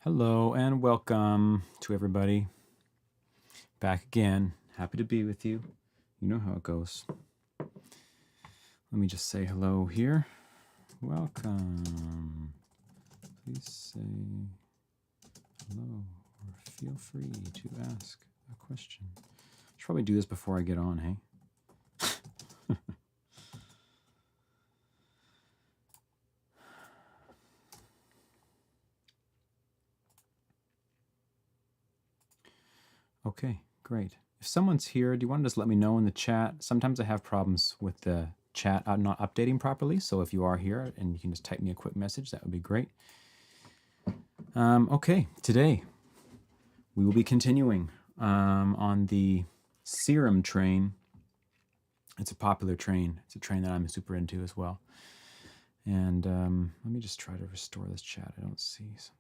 Hello and welcome to everybody. Back again. Happy to be with you. You know how it goes. Let me just say hello here. Welcome. Please say hello or feel free to ask a question. I should probably do this before I get on, hey? Okay, great. If someone's here, do you want to just let me know in the chat? Sometimes I have problems with the chat not updating properly, so if you are here and you can just type me a quick message, that would be great. Okay, today we will be continuing on the Serum train. It's a popular train. It's a train that I'm super into as well. And let me just try to restore this chat. I don't see something.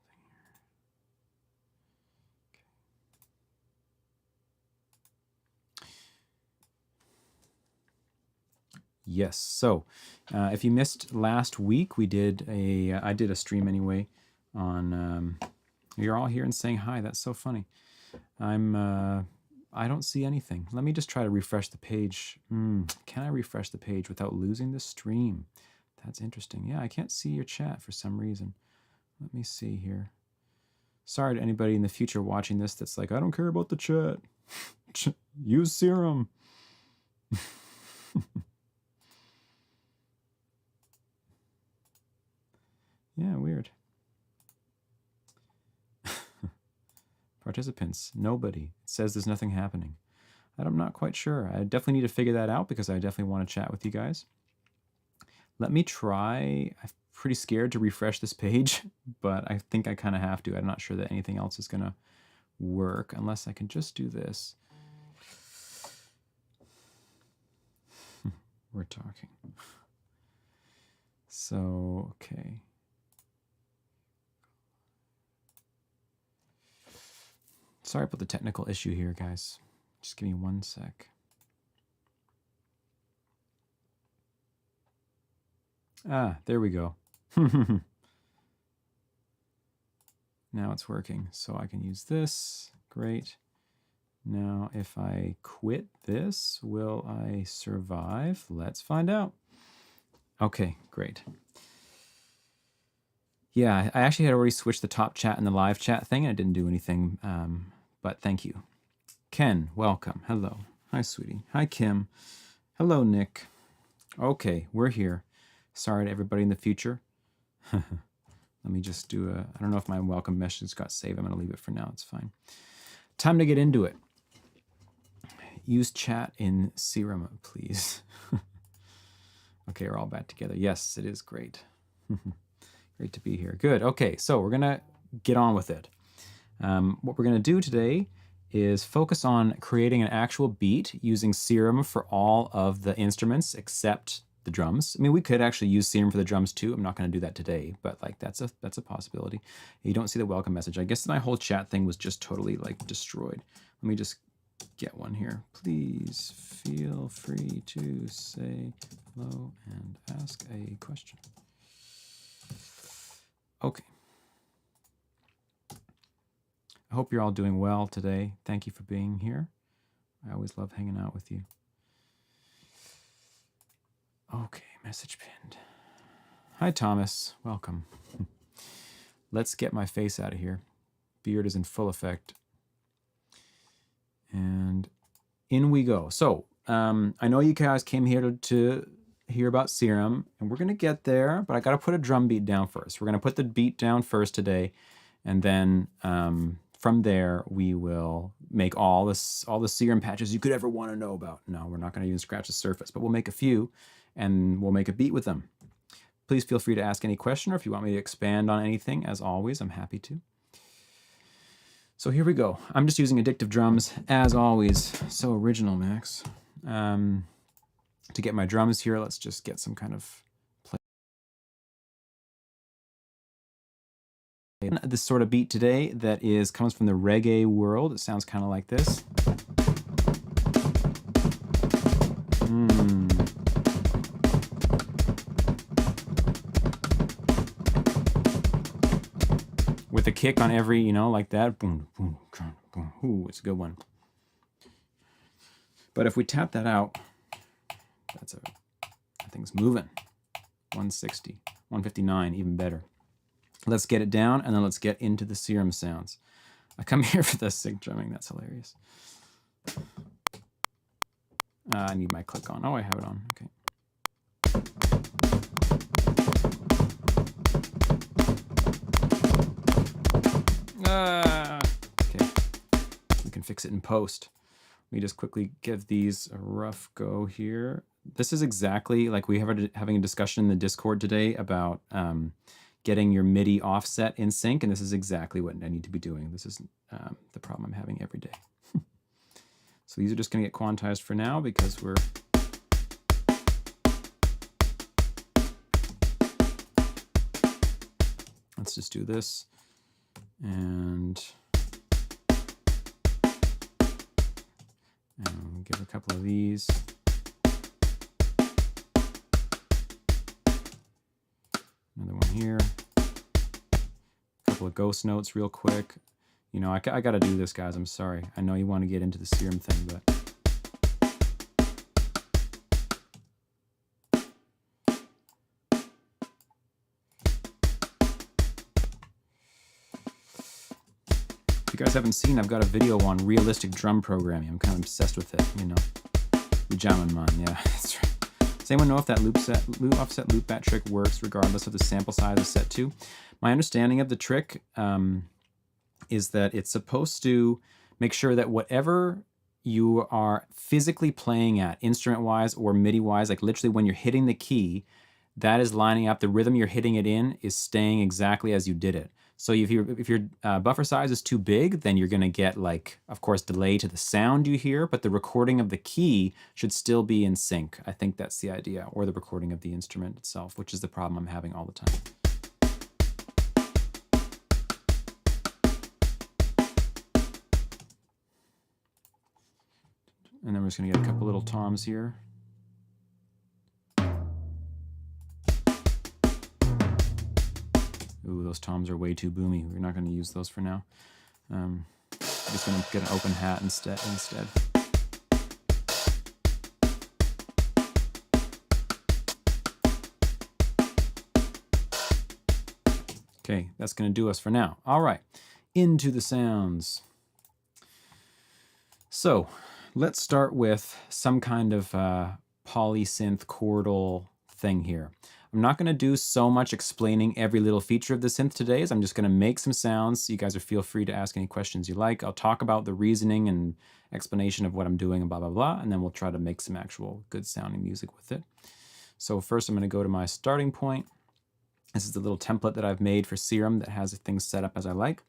Yes. So, if you missed last week, I did a stream anyway on. You're all here and saying hi. That's so funny. I don't see anything. Let me just try to refresh the page. Can I refresh the page without losing the stream? That's interesting. Yeah, I can't see your chat for some reason. Let me see here. Sorry to anybody in the future watching this that's like, I don't care about the chat. Use Serum. Yeah, weird. Participants, nobody. It says there's nothing happening. I'm not quite sure. I definitely need to figure that out because I definitely want to chat with you guys. Let me try. I'm pretty scared to refresh this page, but I think I kind of have to. I'm not sure that anything else is going to work unless I can just do this. We're talking. So, okay. Sorry about the technical issue here, guys. Just give me 1 sec. Ah, there we go. Now it's working. So I can use this. Great. Now, if I quit this, will I survive? Let's find out. Okay, great. Yeah, I actually had already switched the top chat and the live chat thing, and it didn't do anything, but thank you. Ken, welcome. Hello. Hi, sweetie. Hi, Kim. Hello, Nick. Okay, we're here. Sorry to everybody in the future. Let me just do I don't know if my welcome message got saved. I'm going to leave it for now. It's fine. Time to get into it. Use chat in Serum, please. Okay, we're all back together. Yes, it is great. Great to be here. Good. Okay, so we're going to get on with it. What we're going to do today is focus on creating an actual beat using Serum for all of the instruments except the drums. I mean, we could actually use Serum for the drums too. I'm not going to do that today, but like that's a possibility. You don't see the welcome message. I guess my whole chat thing was just totally like destroyed. Let me just get one here. Please feel free to say hello and ask a question. Okay. I hope you're all doing well today. Thank you for being here. I always love hanging out with you. Okay, message pinned. Hi, Thomas. Welcome. Let's get my face out of here. Beard is in full effect. And in we go. So, I know you guys came here to hear about Serum, and we're going to get there, but I got to put a drum beat down first. We're going to put the beat down first today, and then from there, we will make all the Serum patches you could ever want to know about. No, we're not going to even scratch the surface, but we'll make a few, and we'll make a beat with them. Please feel free to ask any question, or if you want me to expand on anything, as always, I'm happy to. So here we go. I'm just using Addictive Drums, as always. So original, Max. To get my drums here, let's just get some kind of play. This sort of beat today that comes from the reggae world. It sounds kind of like this. With with a kick on every, you know, like that. Boom, boom, boom. Ooh, it's a good one. But if we tap that out, that thing's moving. 160, 159, even better. Let's get it down, and then let's get into the Serum sounds. I come here for the sync drumming. That's hilarious. I need my click on. Oh, I have it on. Okay. Okay. We can fix it in post. Let me just quickly give these a rough go here. This is exactly like we have having a discussion in the Discord today about getting your MIDI offset in sync, and this is exactly what I need to be doing. This is the problem I'm having every day. So these are just going to get quantized for now because we're... Let's just do this. And give a couple of these. Another one here. A couple of ghost notes real quick. You know, I got to do this, guys. I'm sorry. I know you want to get into the Serum thing, but... If you guys haven't seen, I've got a video on realistic drum programming. I'm kind of obsessed with it, you know. Jamming man, yeah, that's right. Does anyone know if that offset loopback trick works regardless of the sample size of set 2? My understanding of the trick is that it's supposed to make sure that whatever you are physically playing at, instrument-wise or MIDI-wise, like literally when you're hitting the key, that is lining up, the rhythm you're hitting it in is staying exactly as you did it. So if your buffer size is too big, then you're going to get, like, of course, delay to the sound you hear, but the recording of the key should still be in sync. I think that's the idea, or the recording of the instrument itself, which is the problem I'm having all the time. And then we're just going to get a couple little toms here. Ooh, those toms are way too boomy. We're not going to use those for now. I'm just going to get an open hat instead. Okay, that's going to do us for now. All right, into the sounds. So let's start with some kind of polysynth chordal thing here. I'm not going to do so much explaining every little feature of the synth today, as I'm just going to make some sounds. You guys feel free to ask any questions you like. I'll talk about the reasoning and explanation of what I'm doing and blah, blah, blah, and then we'll try to make some actual good sounding music with it. So first I'm going to go to my starting point. This is the little template that I've made for Serum that has things set up as I like.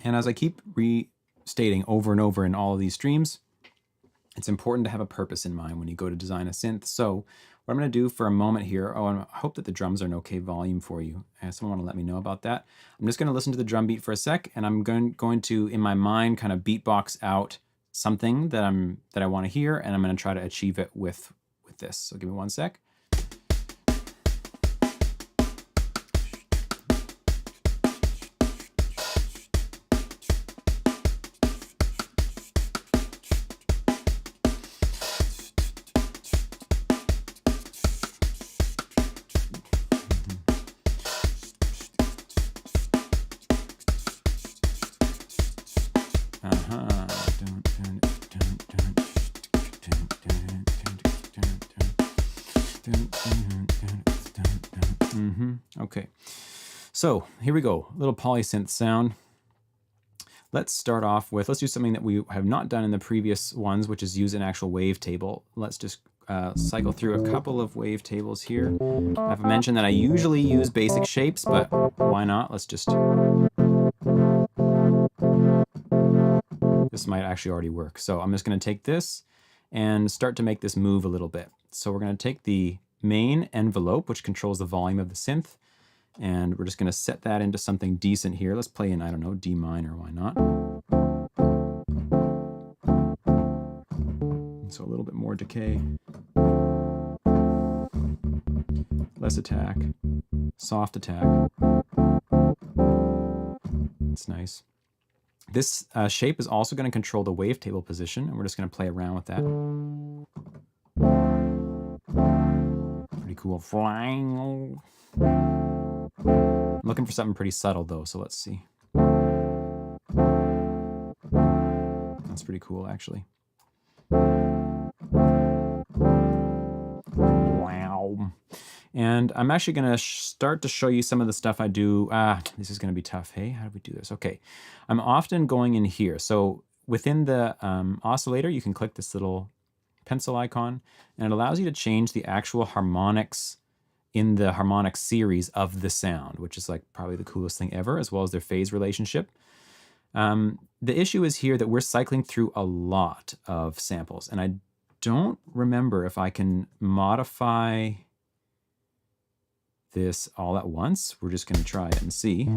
And as I keep restating over and over in all of these streams, it's important to have a purpose in mind when you go to design a synth. So what I'm going to do for a moment here, I hope that the drums are an okay volume for you. Someone want to let me know about that. I'm just going to listen to the drum beat for a sec, and I'm going to, in my mind, kind of beatbox out something that I want to hear, and I'm going to try to achieve it with this. So give me one sec. Okay, so here we go, a little polysynth sound. Let's start off with, let's do something that we have not done in the previous ones, which is use an actual wavetable. Let's just cycle through a couple of wavetables here. I've mentioned that I usually use basic shapes, but why not? Let's just... This might actually already work. So I'm just going to take this and start to make this move a little bit. So we're going to take the main envelope, which controls the volume of the synth, and we're just going to set that into something decent here. Let's play in, I don't know, D minor, why not? So a little bit more decay. Less attack. Soft attack. It's nice. This shape is also going to control the wavetable position, and we're just going to play around with that. Pretty cool. Flying. I'm looking for something pretty subtle though, so let's see. That's pretty cool, actually. Wow. And I'm actually going to start to show you some of the stuff I do. This is going to be tough. Hey, how do we do this? Okay. I'm often going in here. So within the oscillator, you can click this little pencil icon, and it allows you to change the actual harmonics in the harmonic series of the sound, which is like probably the coolest thing ever, as well as their phase relationship. The issue is here that we're cycling through a lot of samples, and I don't remember if I can modify this all at once. We're just going to try it and see.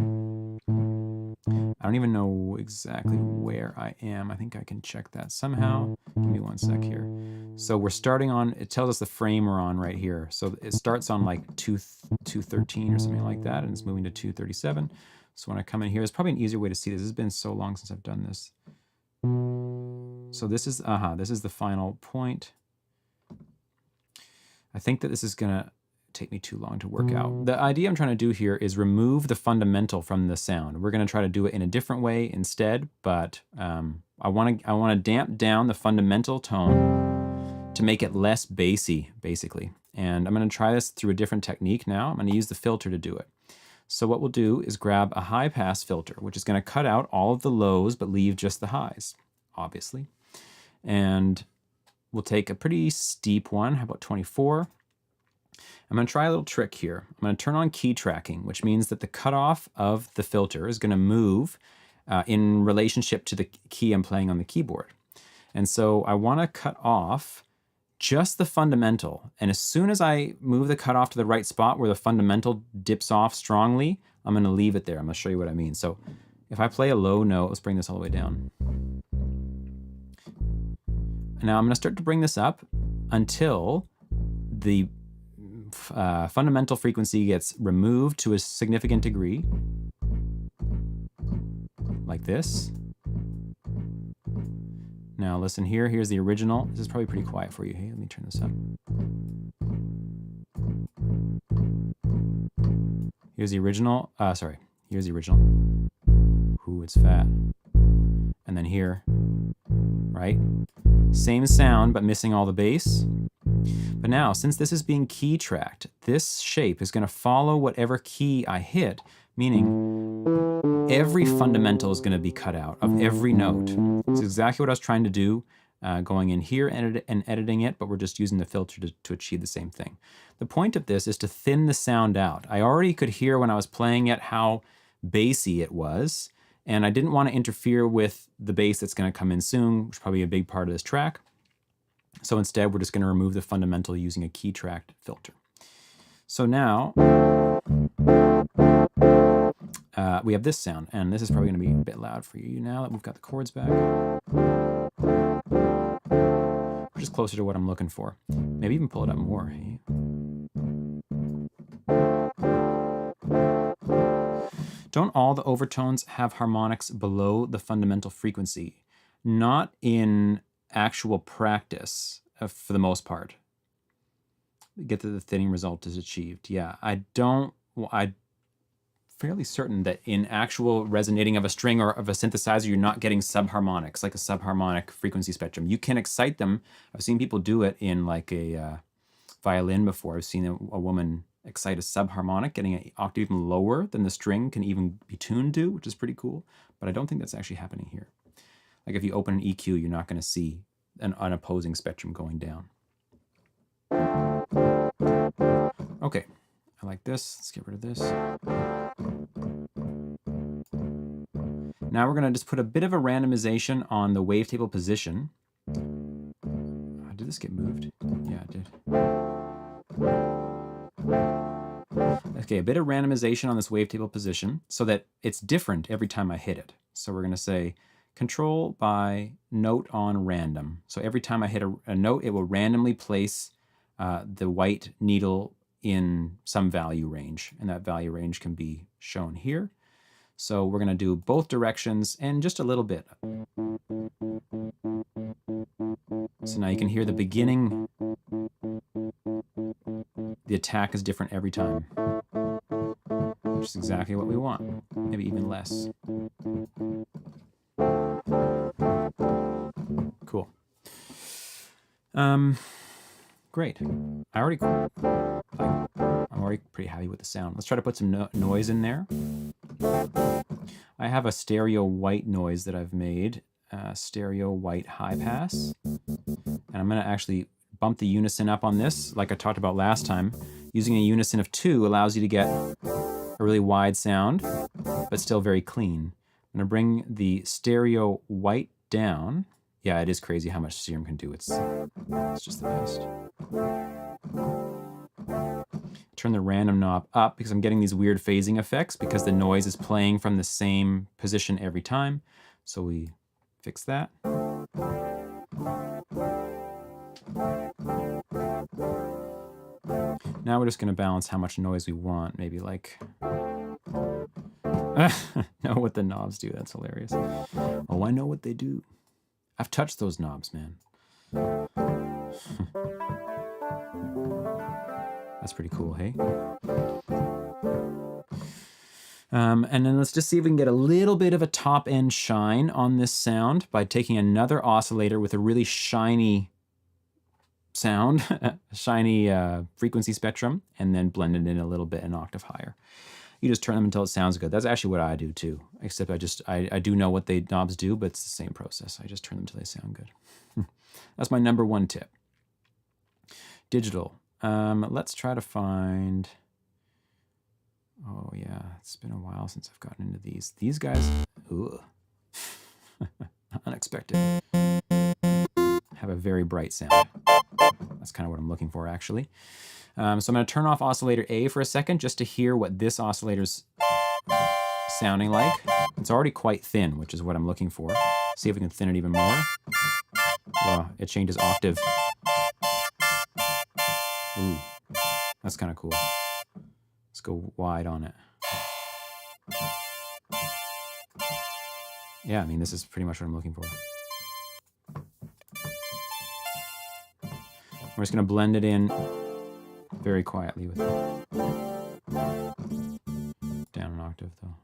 I don't even know exactly where I am. I think I can check that somehow. Give me one sec here. So we're starting on, it tells us the frame we're on right here. So it starts on like 213 or something like that, and it's moving to 237. So when I come in here, it's probably an easier way to see this. This has been so long since I've done this. So this is the final point. I think that this is gonna take me too long to work out. The idea I'm trying to do here is remove the fundamental from the sound. We're gonna try to do it in a different way instead, but I wanna damp down the fundamental tone to make it less bassy, basically. And I'm gonna try this through a different technique now. I'm gonna use the filter to do it. So what we'll do is grab a high pass filter, which is gonna cut out all of the lows, but leave just the highs, obviously. And we'll take a pretty steep one, how about 24? I'm going to try a little trick here. I'm going to turn on key tracking, which means that the cutoff of the filter is going to move in relationship to the key I'm playing on the keyboard. And so I want to cut off just the fundamental. And as soon as I move the cutoff to the right spot where the fundamental dips off strongly, I'm going to leave it there. I'm going to show you what I mean. So if I play a low note, let's bring this all the way down. Now I'm going to start to bring this up until the fundamental frequency gets removed to a significant degree, like this. Now listen here, here's the original. This is probably pretty quiet for you. Hey, let me turn this up. Here's the original, here's the original. Ooh, it's fat. And then here, right? Same sound, but missing all the bass. But now, since this is being key tracked, this shape is gonna follow whatever key I hit, meaning every fundamental is gonna be cut out of every note. It's exactly what I was trying to do, going in here and editing it, but we're just using the filter to achieve the same thing. The point of this is to thin the sound out. I already could hear when I was playing it how bassy it was, and I didn't want to interfere with the bass that's going to come in soon, which is probably a big part of this track. So instead, we're just going to remove the fundamental using a key tracked filter. So now we have this sound, and this is probably going to be a bit loud for you now that we've got the chords back. Which is closer to what I'm looking for. Maybe even pull it up more. Hey? Don't all the overtones have harmonics below the fundamental frequency? Not in actual practice, for the most part. Get that the thinning result is achieved. Yeah, I'm fairly certain that in actual resonating of a string or of a synthesizer, you're not getting subharmonics, like a subharmonic frequency spectrum. You can excite them. I've seen people do it in like a violin before. I've seen a woman excite a subharmonic, getting an octave even lower than the string can even be tuned to, which is pretty cool. But I don't think that's actually happening here. Like if you open an EQ, you're not going to see an opposing spectrum going down. Okay, I like this. Let's get rid of this. Now we're going to just put a bit of a randomization on the wavetable position. Did this get moved? Yeah, it did. Okay, a bit of randomization on this wavetable position so that it's different every time I hit it. So we're going to say control by note on random. So every time I hit a note, it will randomly place the white needle in some value range, and that value range can be shown here. So we're going to do both directions and just a little bit. So now you can hear the beginning. The attack is different every time, which is exactly what we want. Maybe even less. Cool. Great. I'm already pretty happy with the sound. Let's try to put some noise in there. I have a stereo white noise that I've made, stereo white high pass. And I'm going to actually bump the unison up on this, like I talked about last time. Using a unison of 2 allows you to get a really wide sound, but still very clean. I'm going to bring the stereo white down. Yeah, it is crazy how much Serum can do. It's just the best. Turn the random knob up because I'm getting these weird phasing effects because the noise is playing from the same position every time. So we fix that. Now we're just going to balance how much noise we want. Maybe like... know what the knobs do. That's hilarious. Oh, I know what they do. I've touched those knobs, man. That's pretty cool, hey? And then let's just see if we can get a little bit of a top end shine on this sound by taking another oscillator with a really shiny sound, shiny frequency spectrum, and then blend it in a little bit an octave higher. You just turn them until it sounds good. That's actually what I do too, except I do know what the knobs do, but it's the same process. I just turn them until they sound good. That's my number 1 tip. Digital. Let's try to find... Oh yeah, it's been a while since I've gotten into these. These guys, ugh. Unexpected. Have a very bright sound. That's kind of what I'm looking for, actually. So I'm going to turn off oscillator A for a second just to hear what this oscillator's sounding like. It's already quite thin, which is what I'm looking for. See if we can thin it even more. Wow, it changes octave. Ooh, that's kind of cool. Let's go wide on it. Yeah, I mean, this is pretty much what I'm looking for. We're just going to blend it in very quietly with it. Down an octave, though.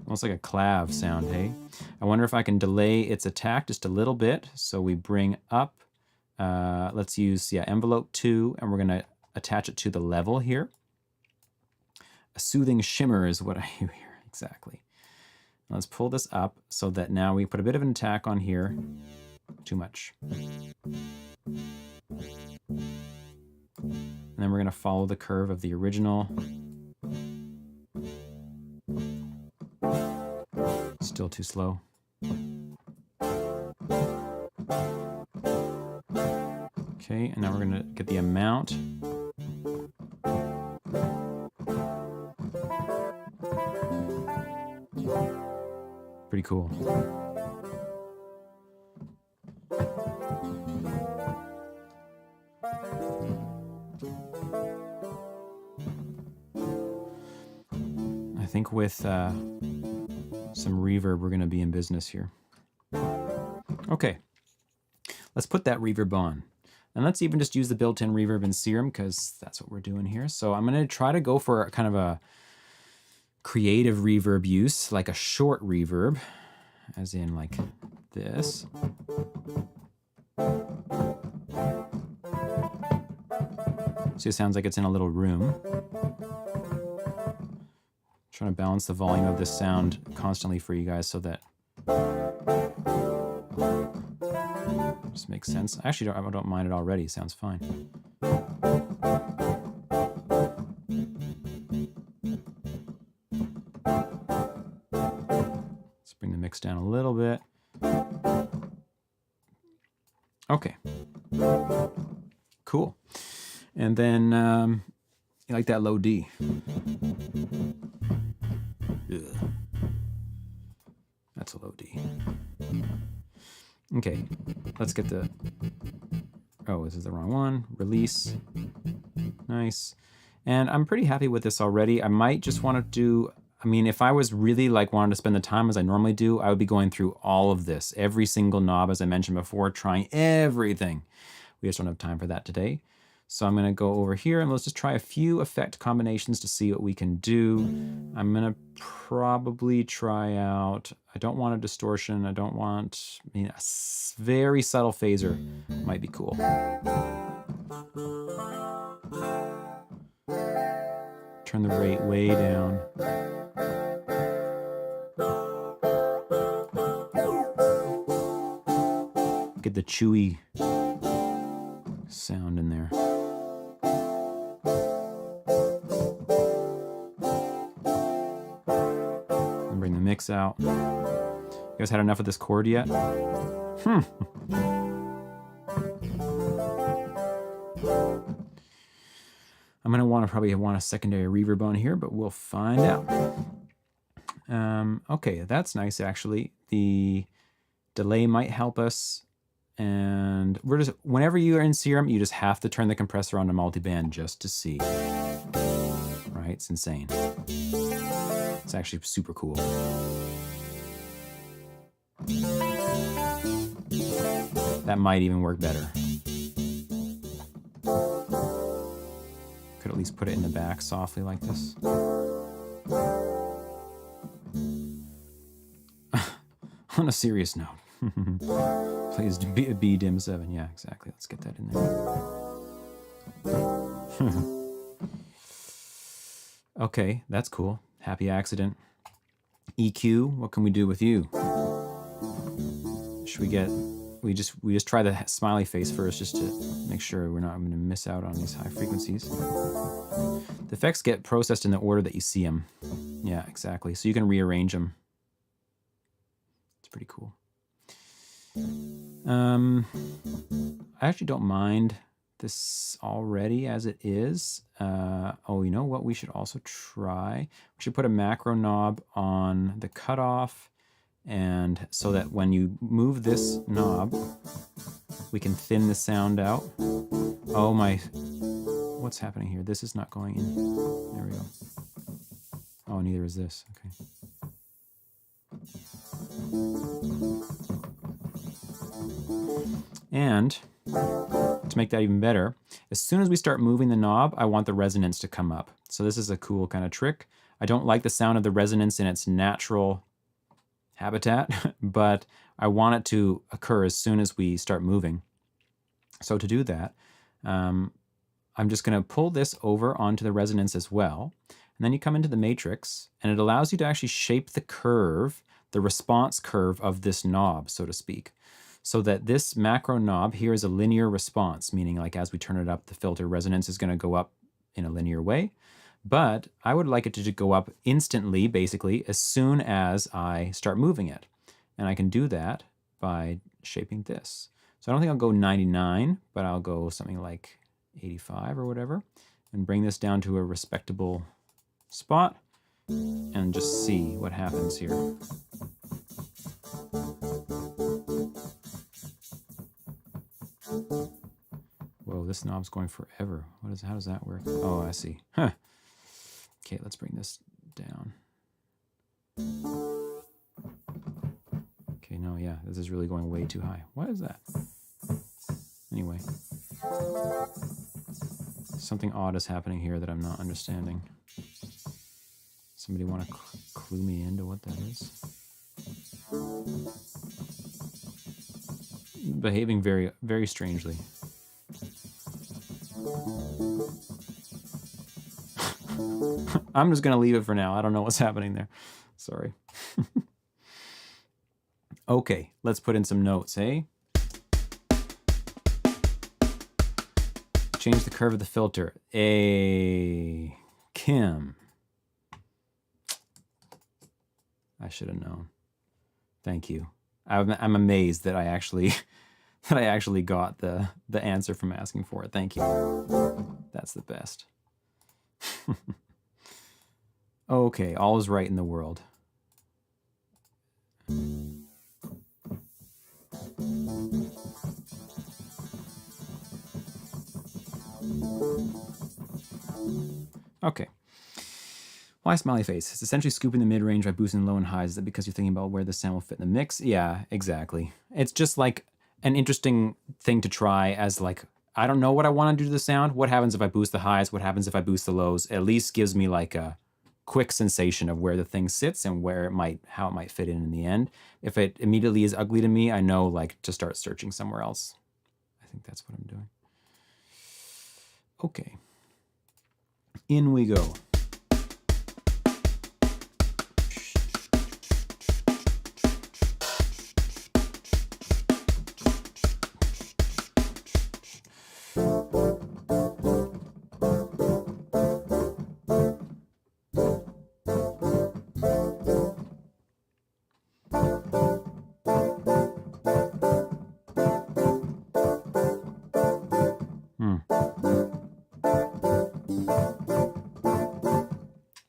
Almost like a clav sound, hey? I wonder if I can delay its attack just a little bit. So we bring up, let's use, envelope 2, and we're going to attach it to the level here. A soothing shimmer is what I hear here, exactly. Let's pull this up so that now we put a bit of an attack on here. Too much. And then we're going to follow the curve of the original. Still too slow. Okay, and now we're going to get the amount. Pretty cool. I think with some reverb, we're going to be in business here. Okay, let's put that reverb on. And let's even just use the built-in reverb in Serum because that's what we're doing here. So I'm going to try to go for kind of a creative reverb use, like a short reverb, as in like this. See, it sounds like it's in a little room. Trying to balance the volume of this sound constantly for you guys so that just makes sense. Actually, I don't mind it already. It sounds fine. Let's bring the mix down a little bit. Okay. Cool. And then you like that low D. Ugh. That's a low D. Okay, let's get the... Oh, this is the wrong one. Release. Nice. And I'm pretty happy with this already. I might just want to do, I mean, if I was really like wanting to spend the time as I normally do, I would be going through all of this, every single knob, as I mentioned before, trying everything. We just don't have time for that today. So I'm going to go over here and let's just try a few effect combinations to see what we can do. I'm going to probably try out, I don't want a distortion. I don't want, I mean, a very subtle phaser might be cool. Turn the rate way down. Get the chewy sound in there. And bring the mix out. You guys had enough of this chord yet? I'm gonna probably want a secondary reverb on here, but we'll find out. Okay, that's nice actually. The delay might help us. And we're just, whenever you are in Serum, you just have to turn the compressor on to multiband just to see. Right? It's insane. It's actually super cool. That might even work better. Could at least put it in the back softly like this. On a serious note. Plays B dim 7. Yeah, exactly. Let's get that in there. Okay, that's cool. Happy accident. EQ, what can we do with you? Should we get, we just try the smiley face first just to make sure we're not going to miss out on these high frequencies. The effects get processed in the order that you see them. Yeah, exactly. So you can rearrange them. It's pretty cool. I actually don't mind this already as it is. Oh, you know what we should also try? We should put a macro knob on the cutoff, and so that when you move this knob, we can thin the sound out. Oh my, what's happening here? This is not going in. There we go. Oh, neither is this. Okay. And to make that even better, as soon as we start moving the knob, I want the resonance to come up. So this is a cool kind of trick. I don't like the sound of the resonance in its natural habitat, but I want it to occur as soon as we start moving. So to do that, I'm just going to pull this over onto the resonance as well. And then you come into the matrix, and it allows you to actually shape the curve, the response curve of this knob, so to speak. So that this macro knob here is a linear response, meaning like as we turn it up, the filter resonance is going to go up in a linear way. But I would like it to go up instantly, basically, as soon as I start moving it. And I can do that by shaping this. So I don't think I'll go 99, but I'll go something like 85 or whatever, and bring this down to a respectable spot and just see what happens here. Whoa, this knob's going forever. How does that work? Oh, I see. Huh. Okay, let's bring this down. Okay, no, yeah, this is really going way too high. What is that? Anyway. Something odd is happening here that I'm not understanding. Somebody want to clue me into what that is? Behaving very, very strangely. I'm just going to leave it for now. I don't know what's happening there. Sorry. Okay, let's put in some notes, eh? Change the curve of the filter. Kim. I should have known. Thank you. I'm amazed that I actually got the answer from asking for it. Thank you. That's the best. Okay, all is right in the world. Okay. Why smiley face? It's essentially scooping the mid-range by boosting low and highs. Is that because you're thinking about where the sound will fit in the mix? Yeah, exactly. It's just like an interesting thing to try as like, I don't know what I want to do to the sound. What happens if I boost the highs? What happens if I boost the lows? At least gives me like a quick sensation of where the thing sits and where it might, how it might fit in the end. If it immediately is ugly to me, I know like to start searching somewhere else. I think that's what I'm doing. Okay. In we go.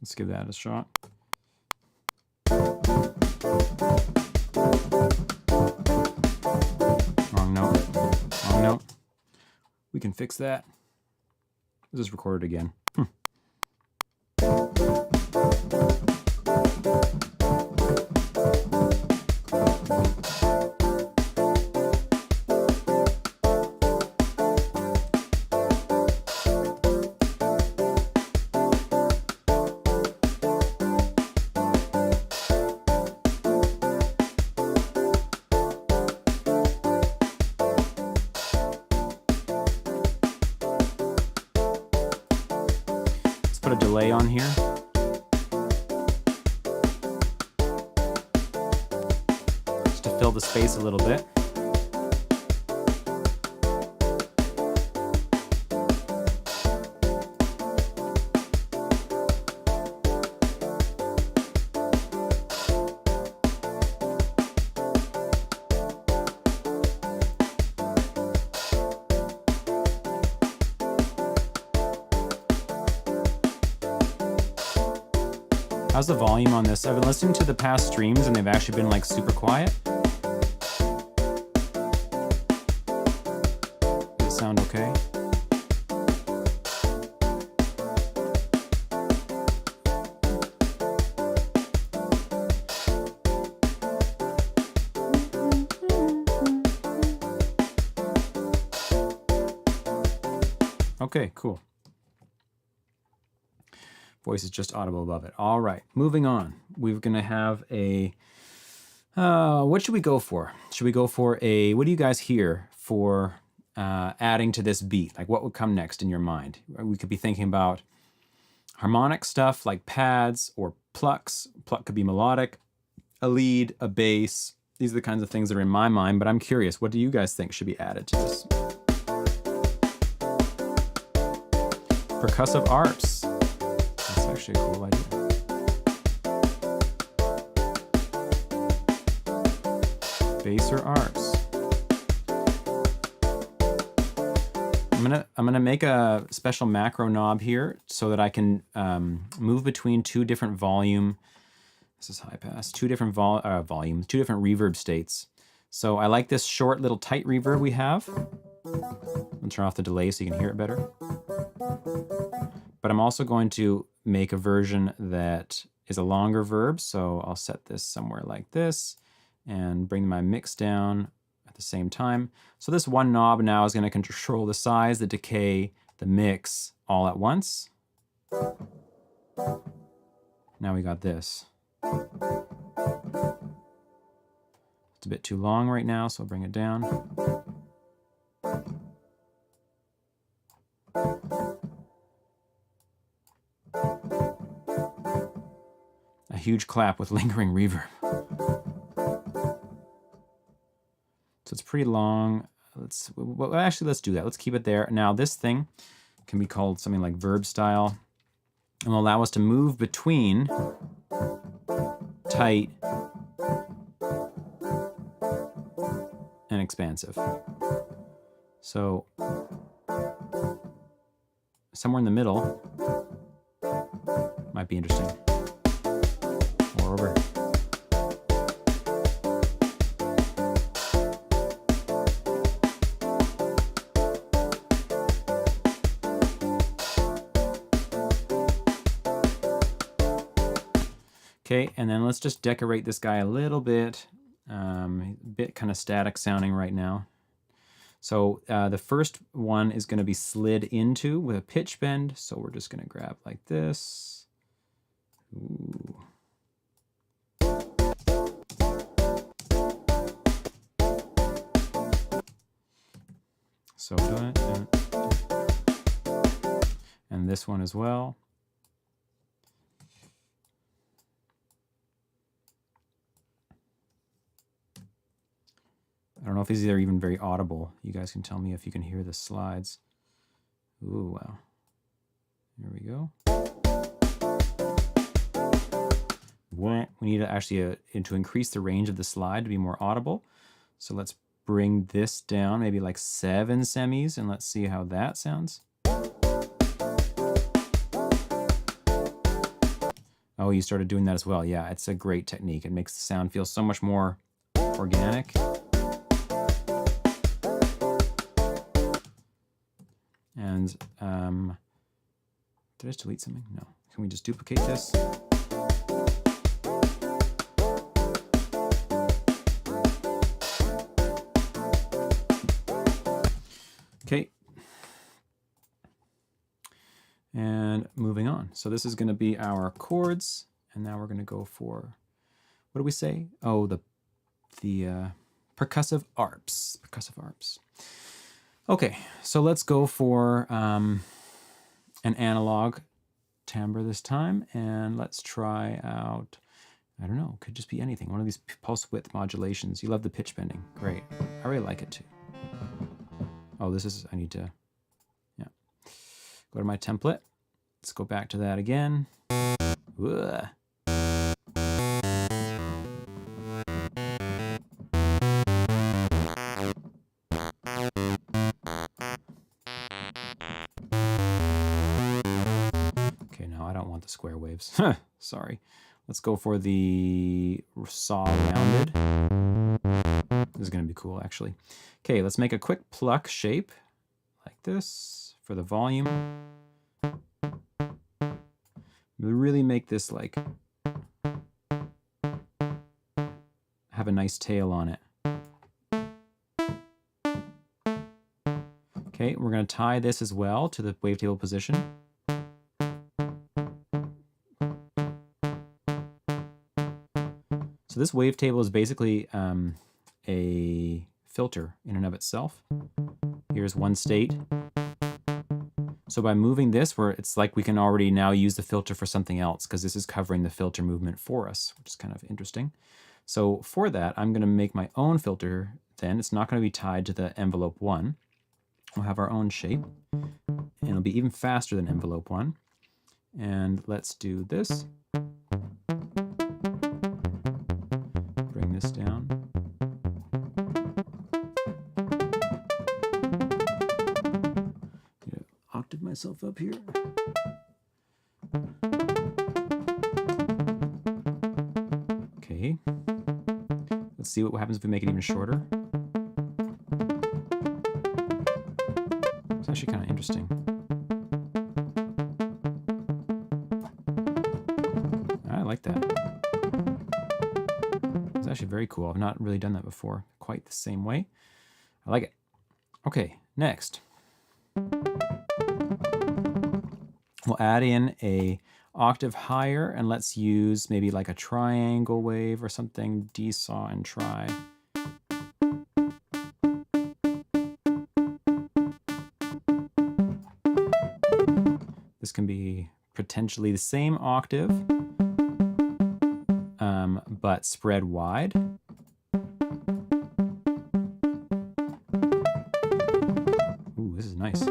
Let's give that a shot. Wrong note. Wrong note. We can fix that. Let's just record it again. Put a delay on here. Just to fill the space a little bit. How's the volume on this? I've been listening to the past streams and they've actually been like super quiet. Does it sound okay? Okay, cool. Voice is just audible above it. All right, moving on. We're gonna have a, what should we go for? Should we go for a, what do you guys hear for adding to this beat? Like what would come next in your mind? We could be thinking about harmonic stuff like pads or plucks. Pluck could be melodic, a lead, a bass. These are the kinds of things that are in my mind, but I'm curious, what do you guys think should be added to this? Percussive arps. That's actually a cool idea. Bass or arps. I'm gonna make a special macro knob here so that I can move between two different volume. This is high pass. Two different volumes, two different reverb states. So I like this short little tight reverb we have. I'll turn off the delay so you can hear it better. But I'm also going to make a version that is a longer verb. So I'll set this somewhere like this and bring my mix down at the same time. So this one knob now is going to control the size, the decay, the mix all at once. Now we got this. It's a bit too long right now, so I'll bring it down. A huge clap with lingering reverb. So it's pretty long. Let's do that. Let's keep it there. Now this thing can be called something like verb style and will allow us to move between tight and expansive. So somewhere in the middle might be interesting. Or over. Okay, and then let's just decorate this guy a little bit. A bit kind of static sounding right now. So the first one is going to be slid into with a pitch bend. So we're just going to grab like this. Ooh. So and this one as well. I don't know if these are even very audible. You guys can tell me if you can hear the slides. Ooh, wow. Here we go. We need to actually to increase the range of the slide to be more audible. So let's bring this down, maybe like 7 semis, and let's see how that sounds. Oh, you started doing that as well. Yeah, it's a great technique. It makes the sound feel so much more organic. And did I just delete something? No. Can we just duplicate this? Okay. And moving on. So this is going to be our chords, and now we're going to go for, what do we say? Oh, the percussive arps. Percussive arps. Okay, so let's go for an analog timbre this time, and let's try out, I don't know, could just be anything. One of these pulse width modulations. You love the pitch bending. Great. I really like it too. Oh, this is, I need to, yeah. Go to my template. Let's go back to that again. Ugh. The square waves. Sorry. Let's go for the saw rounded. This is going to be cool, actually. Okay, let's make a quick pluck shape like this for the volume. Really make this like have a nice tail on it. Okay, we're going to tie this as well to the wavetable position. So this wavetable is basically a filter in and of itself. Here's one state. So by moving this, it's like we can already now use the filter for something else because this is covering the filter movement for us, which is kind of interesting. So for that, I'm going to make my own filter then. It's not going to be tied to the envelope 1. We'll have our own shape, and it'll be even faster than envelope 1. And let's do this. Bring this down. Octave myself up here. Okay. Let's see what happens if we make it even shorter. It's actually kind of interesting. I like that. It's actually very cool. I've not really done that before quite the same way. I like it. Okay, next. We'll add in a octave higher, and let's use maybe like a triangle wave or something, D, saw, and tri. This can be potentially the same octave, but spread wide. Ooh, this is nice.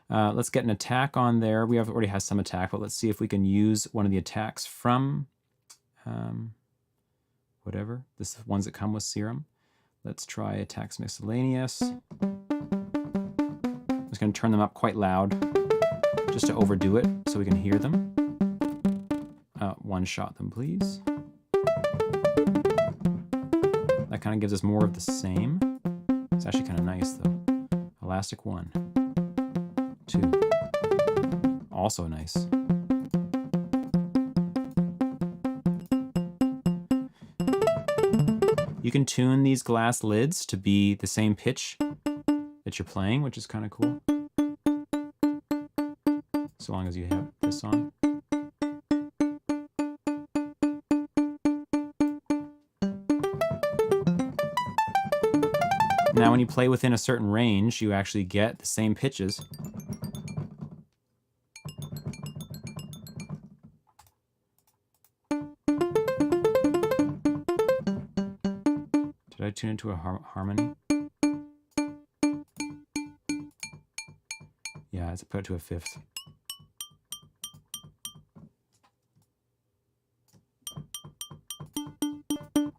Let's get an attack on there. We already have some attack, but let's see if we can use one of the attacks from whatever. This is ones that come with Serum. Let's try attacks miscellaneous. I'm just going to turn them up quite loud just to overdo it so we can hear them. One shot them, please. That kind of gives us more of the same. It's actually kind of nice though. Elastic 1, 2. Also nice. You can tune these glass lids to be the same pitch that you're playing, which is kind of cool. So long as you have this on. Now when you play within a certain range, you actually get the same pitches. Did I tune into a harmony? Yeah, let's put it to a fifth.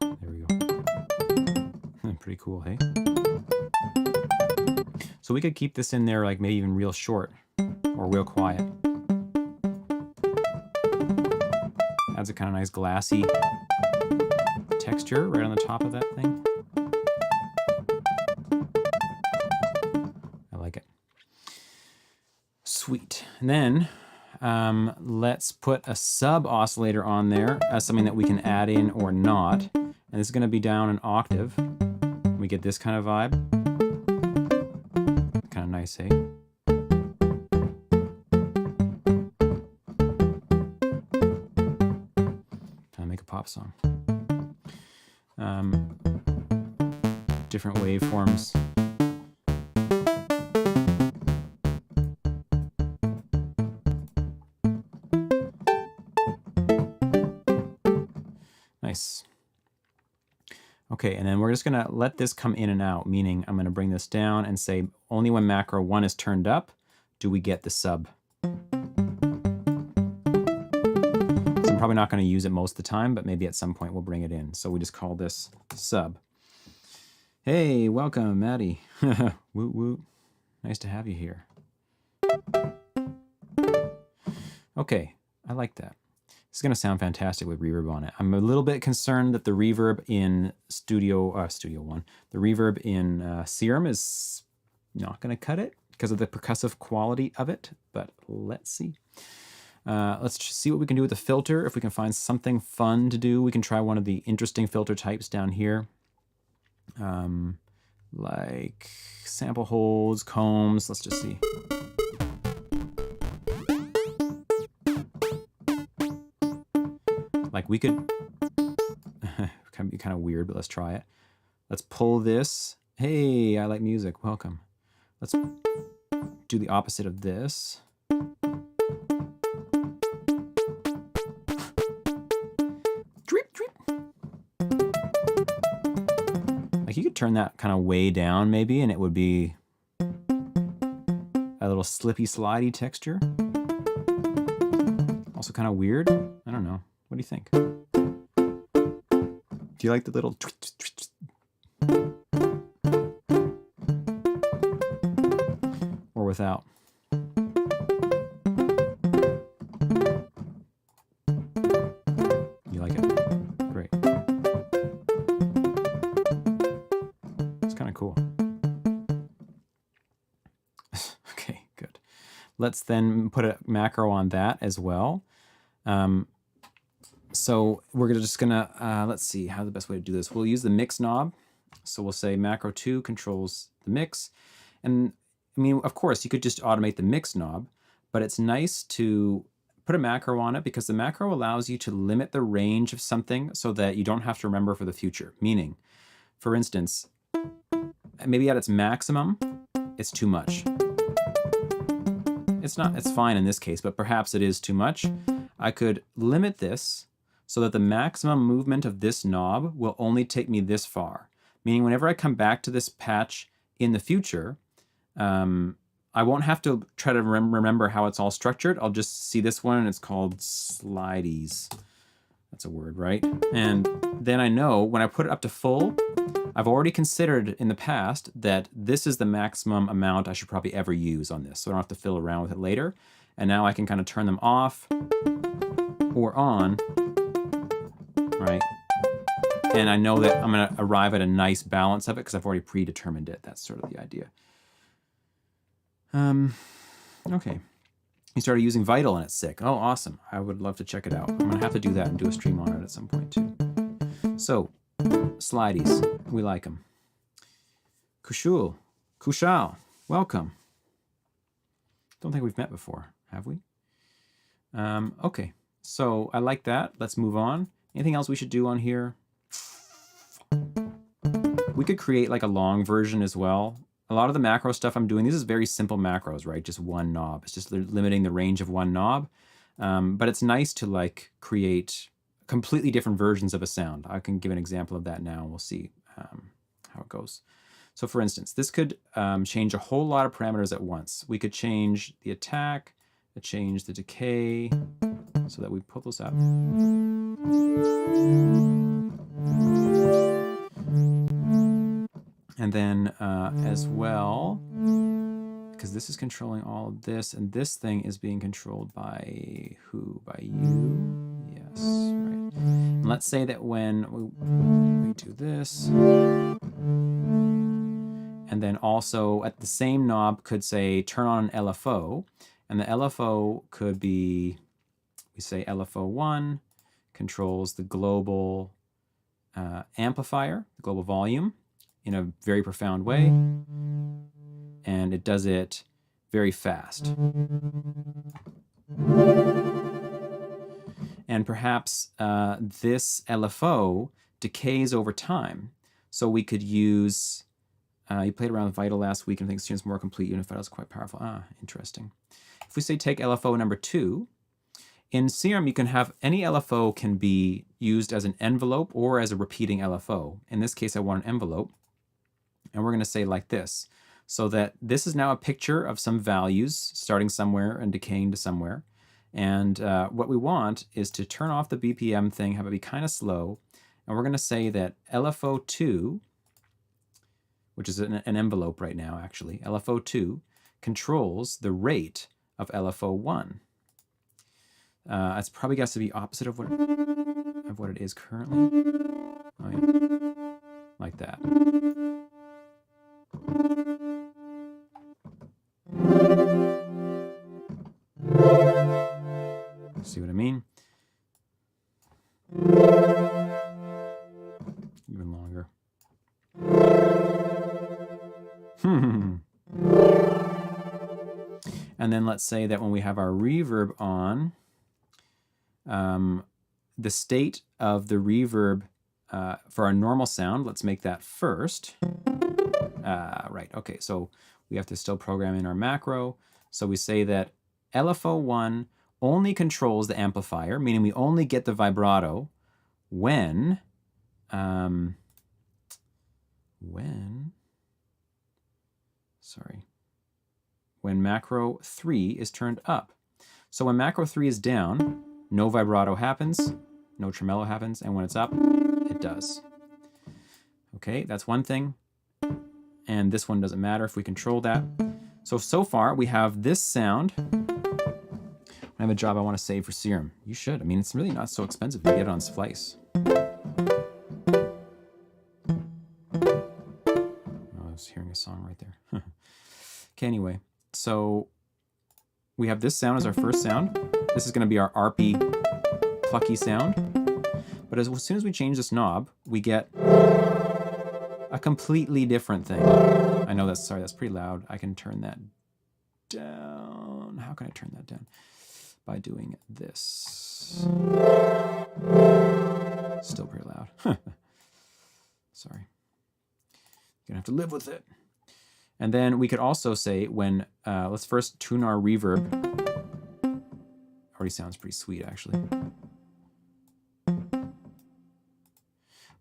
There we go. Pretty cool, hey? So we could keep this in there like maybe even real short or real quiet. Adds a kind of nice glassy texture right on the top of that thing. I like it. Sweet. And then let's put a sub oscillator on there as something that we can add in or not. And this is going to be down an octave. We get this kind of vibe. Kind of nice, hey? Kind of make a pop song. Different waveforms. Nice. Okay, and then we're just gonna let this come in and out, meaning I'm gonna bring this down and say only when macro 1 is turned up do we get the sub. So I'm probably not gonna use it most of the time, but maybe at some point we'll bring it in. So we just call this sub. Hey, welcome, Maddie. Woot woot. Nice to have you here. Okay, I like that. It's going to sound fantastic with reverb on it. I'm a little bit concerned that the reverb in Studio One, the reverb in Serum is not going to cut it because of the percussive quality of it, but let's see. Let's see what we can do with the filter. If we can find something fun to do, we can try one of the interesting filter types down here. Like sample holds, combs, let's just see. Like we could, can be kind of weird, but let's try it. Let's pull this. Hey, I like music, welcome. Let's do the opposite of this. Like you could turn that kind of way down maybe, and it would be a little slippy, slidey texture. Also kind of weird. I don't know. What do you think? Do you like the little or without? You like it? Great. It's kind of cool. Okay, good. Let's then put a macro on that as well. So we're just gonna, let's see how the best way to do this. We'll use the mix knob. So we'll say macro 2 controls the mix. And I mean, of course, you could just automate the mix knob, but it's nice to put a macro on it because the macro allows you to limit the range of something so that you don't have to remember for the future. Meaning, for instance, maybe at its maximum, it's too much. It's fine in this case, but perhaps it is too much. I could limit this so that the maximum movement of this knob will only take me this far. Meaning whenever I come back to this patch in the future, I won't have to try to remember how it's all structured. I'll just see this one and it's called slideys. That's a word, right? And then I know when I put it up to full, I've already considered in the past that this is the maximum amount I should probably ever use on this. So I don't have to fiddle around with it later. And now I can kind of turn them off or on, right? And I know that I'm gonna arrive at a nice balance of it because I've already predetermined it. That's sort of the idea. Okay, He started using Vital and it's sick. Oh, awesome. I would love to check it out. I'm going to have to do that and do a stream on it at some point too. So, slideys. We like them. Kushal, welcome. Don't think we've met before, have we? Okay, so I like that. Let's move on. Anything else we should do on here? We could create like a long version as well. A lot of the macro stuff I'm doing, this is very simple macros, right? Just one knob. It's just limiting the range of one knob. But it's nice to like create completely different versions of a sound. I can give an example of that now and we'll see how it goes. So for instance, this could change a whole lot of parameters at once. We could change the attack, change the decay, so that we pull those up. And then as well, because this is controlling all of this, and this thing is being controlled by who? By you? Yes, right. And let's say that when we do this, and then also at the same knob could say turn on an LFO, and the LFO could be, we say LFO1 controls the global amplifier, the global volume, in a very profound way, and it does it very fast. And perhaps this LFO decays over time. So we could use, you played around with Vital last week and I think students more complete unified is quite powerful. Ah, interesting. If we say take LFO number 2, in Serum you can have any LFO can be used as an envelope or as a repeating LFO. In this case I want an envelope. And we're going to say like this, so that this is now a picture of some values starting somewhere and decaying to somewhere. And what we want is to turn off the BPM thing, have it be kind of slow. And we're going to say that LFO2, which is an envelope right now actually, LFO2 controls the rate of LFO1. It's probably got to be opposite of what it is currently. Oh, yeah. Like that. See what I mean? Even longer. And then let's say that when we have our reverb on, the state of the reverb for our normal sound, let's make that first. Right, okay, so we have to still program in our macro. So we say that LFO1 only controls the amplifier, meaning we only get the vibrato when macro 3 is turned up. So when macro 3 is down, no vibrato happens, no tremolo happens, and when it's up, it does. Okay, that's one thing. And this one doesn't matter if we control that. So far we have this sound. I have a job I want to save for Serum. You should. I mean, it's really not so expensive to get it on Splice. Oh, I was hearing a song right there. Okay, anyway, so we have this sound as our first sound. This is going to be our arpy, plucky sound. But as soon as we change this knob, we get a completely different thing. I know that's, sorry, that's pretty loud. I can turn that down. How can I turn that down? By doing this. Still pretty loud. Sorry. You're gonna have to live with it. And then we could also say when, let's first tune our reverb. Already sounds pretty sweet, actually.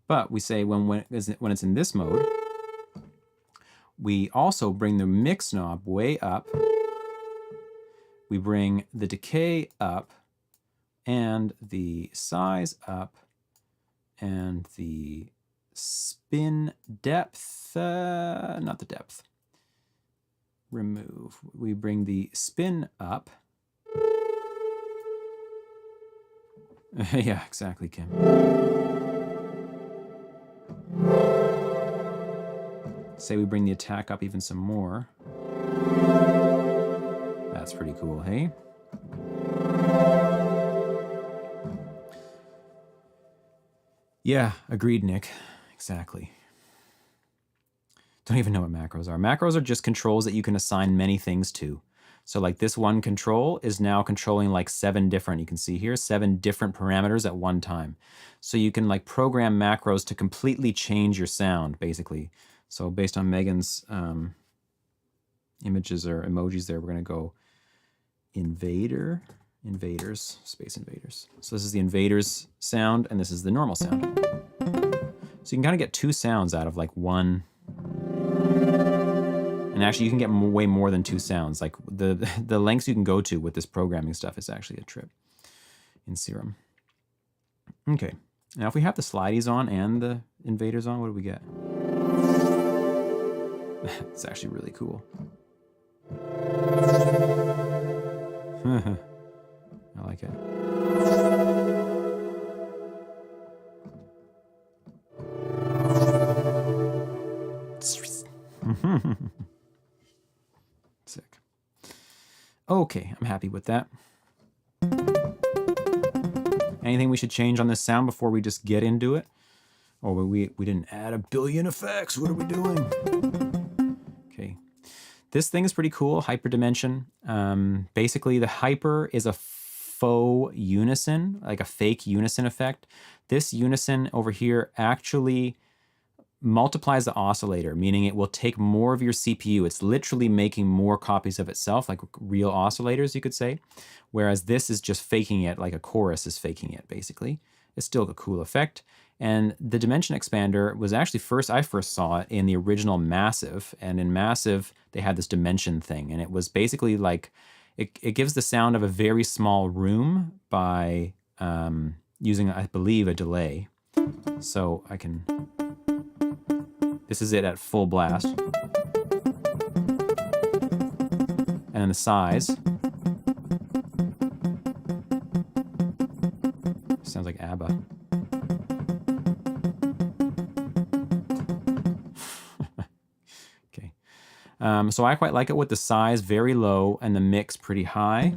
But we say when it's in this mode, we also bring the mix knob way up. We bring the decay up and the size up and the spin depth, not the depth, remove. We bring the spin up. Yeah, exactly, Kim. Say we bring the attack up even some more. That's pretty cool, hey? Yeah, agreed, Nick. Exactly. Don't even know what macros are. Macros are just controls that you can assign many things to. So like this one control is now controlling like 7 different, you can see here, 7 different parameters at one time. So you can like program macros to completely change your sound, basically. So based on Megan's images or emojis there, we're gonna go invaders, space invaders. So this is the invaders sound and this is the normal sound. So you can kind of get 2 sounds out of like one. And actually you can get way more than 2 sounds. Like the lengths you can go to with this programming stuff is actually a trip in Serum. Okay, now if we have the slideys on and the invaders on, what do we get? It's actually really cool. I like it. Sick. Okay, I'm happy with that. Anything we should change on this sound before we just get into it? Oh, we didn't add a billion effects. What are we doing? Okay. This thing is pretty cool, hyperdimension. Basically, the hyper is a faux unison, like a fake unison effect. This unison over here actually multiplies the oscillator, meaning it will take more of your CPU. It's literally making more copies of itself, like real oscillators, you could say. Whereas this is just faking it, like a chorus is faking it, basically. It's still a cool effect. And the dimension expander was actually I first saw it in the original Massive. And in Massive, they had this dimension thing. And it was basically like, it gives the sound of a very small room by using, I believe, a delay. So I can... This is it at full blast. And then the size. Sounds like ABBA. Okay. So I quite like it with the size very low and the mix pretty high.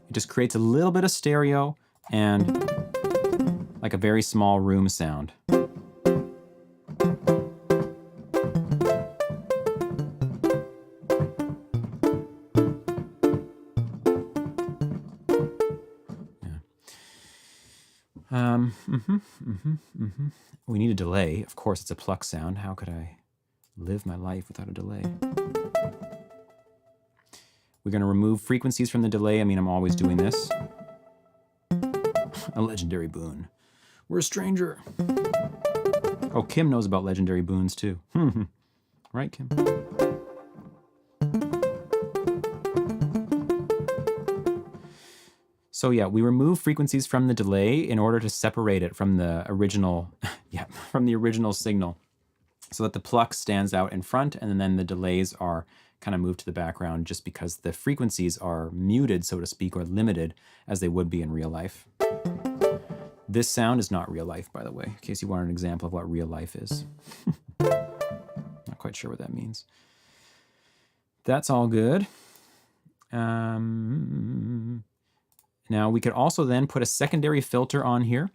It just creates a little bit of stereo and like a very small room sound. We need a delay. Of course, it's a pluck sound. How could I live my life without a delay? We're going to remove frequencies from the delay. I mean, I'm always doing this. A legendary boon. We're a stranger. Oh, Kim knows about legendary boons too. Right, Kim? So yeah, we remove frequencies from the delay in order to separate it from the original, from the original signal, so that the pluck stands out in front, and then the delays are kind of moved to the background just because the frequencies are muted, so to speak, or limited as they would be in real life. This sound is not real life, by the way, in case you want an example of what real life is. Not quite sure what that means. That's all good. Now we could also then put a secondary filter on here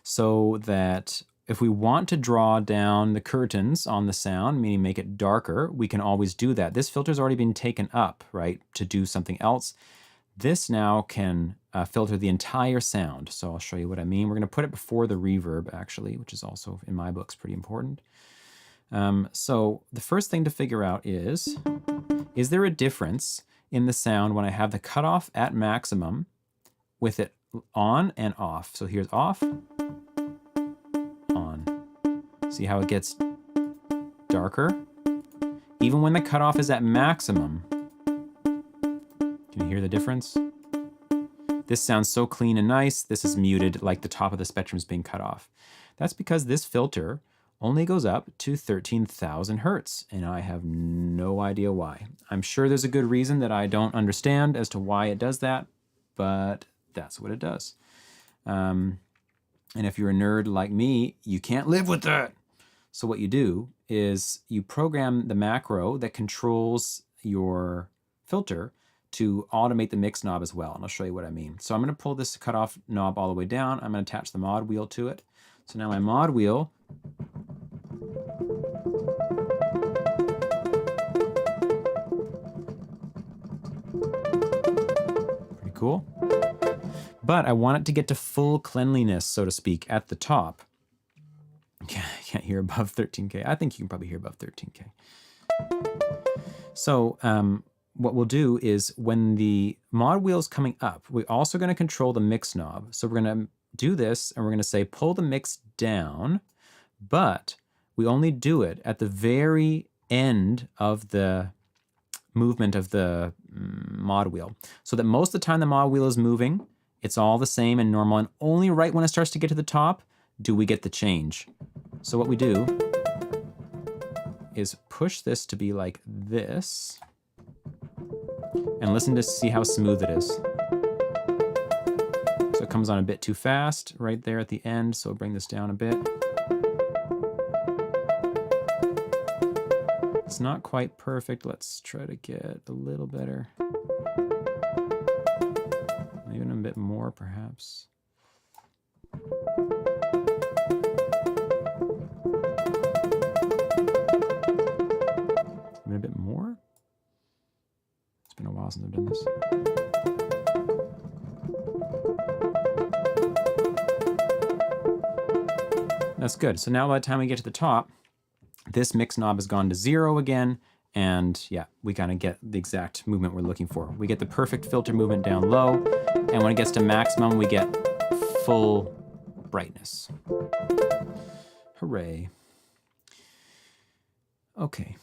so that if we want to draw down the curtains on the sound, meaning make it darker, we can always do that. This filter's already been taken up, right, to do something else. This now can filter the entire sound. So I'll show you what I mean. We're going to put it before the reverb, actually, which is also, in my books, pretty important. So the first thing to figure out is there a difference in the sound when I have the cutoff at maximum with it on and off? So here's off, on. See how it gets darker? Even when the cutoff is at maximum. Can you hear the difference? This sounds so clean and nice. This is muted, like the top of the spectrum is being cut off. That's because this filter only goes up to 13,000 hertz, and I have no idea why. I'm sure there's a good reason that I don't understand as to why it does that, but that's what it does. And if you're a nerd like me, you can't live with that. So what you do is you program the macro that controls your filter to automate the mix knob as well. And I'll show you what I mean. So I'm going to pull this cutoff knob all the way down. I'm going to attach the mod wheel to it. So now my mod wheel pretty cool. But I want it to get to full cleanliness, so to speak, at the top. Can't hear above 13K. I think you can probably hear above 13K. So what we'll do is when the mod wheel is coming up, we're also going to control the mix knob. So we're going to do this and we're going to say pull the mix down, but we only do it at the very end of the movement of the mod wheel. So that most of the time the mod wheel is moving, it's all the same and normal, and only right when it starts to get to the top do we get the change. So what we do is push this to be like this and listen to see how smooth it is. So it comes on a bit too fast right there at the end, so bring this down a bit. It's not quite perfect. Let's try to get a little better. Even a bit more, perhaps. Even a bit more? It's been a while since I've done this. That's good. So now by the time we get to the top, this mix knob has gone to 0 again, and yeah, we kind of get the exact movement we're looking for. We get the perfect filter movement down low, and when it gets to maximum, we get full brightness. Hooray. Okay,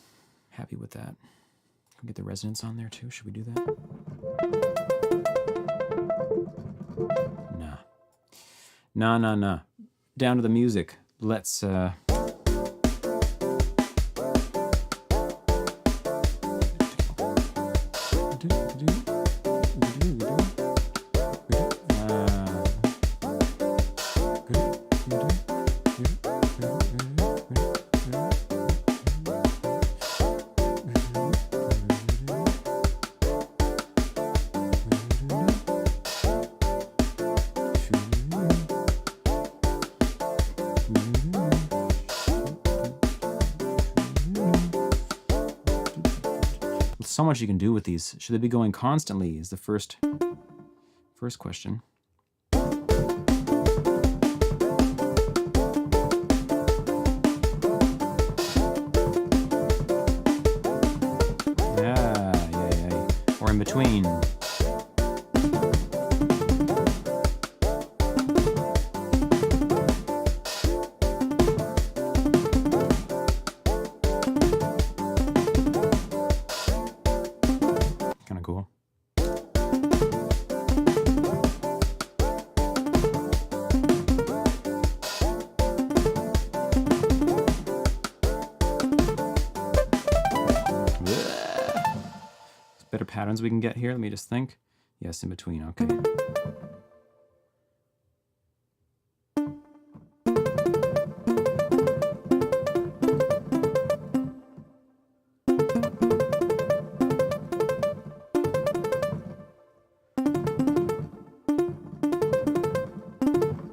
happy with that. Can we get the resonance on there too? Should we do that? Nah. Down to the music. Let's so much you can do with these. Should they be going constantly is the first question. Yeah. Or in between. Cool. Better patterns we can get here. Let me just think. Yes, in between. Okay.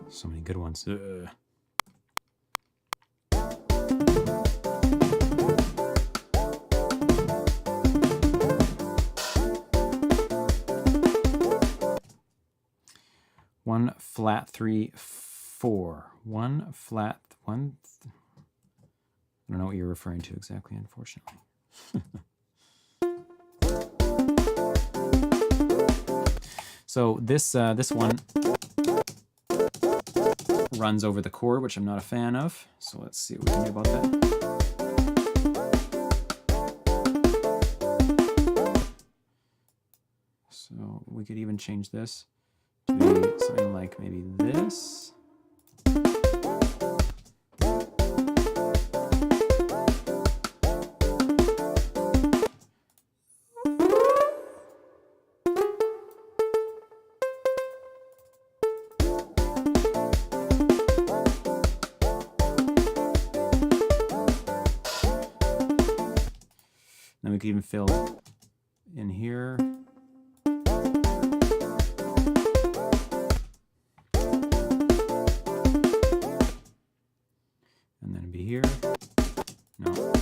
So many good ones. One flat 3 4. One flat one. I don't know what you're referring to exactly, unfortunately. So this one runs over the chord, which I'm not a fan of. So let's see what we can do about that. So we could even change this to be something like maybe this. could even fill in here. And then be here. No.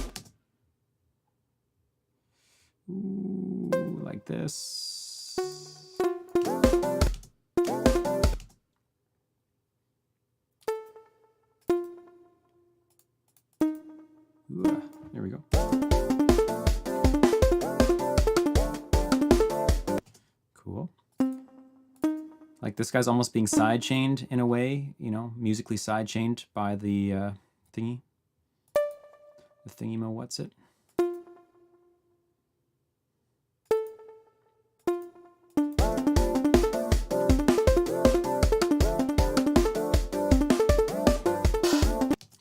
Ooh, like this. Ooh, there we go. Cool. Like this guy's almost being side-chained in a way, you know, musically side-chained by the thingy. The thingy-mo, what's it?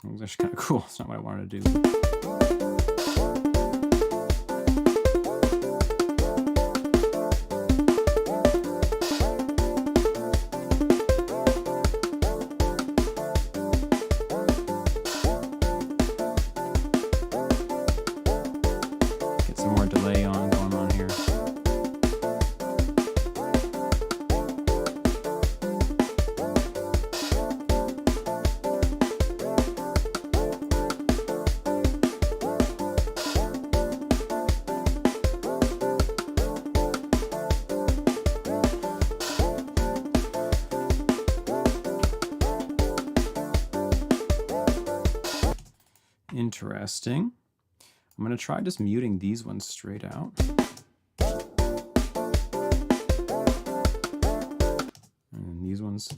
That's actually kind of cool. It's not what I wanted to do. Interesting. I'm going to try just muting these ones straight out. And these ones.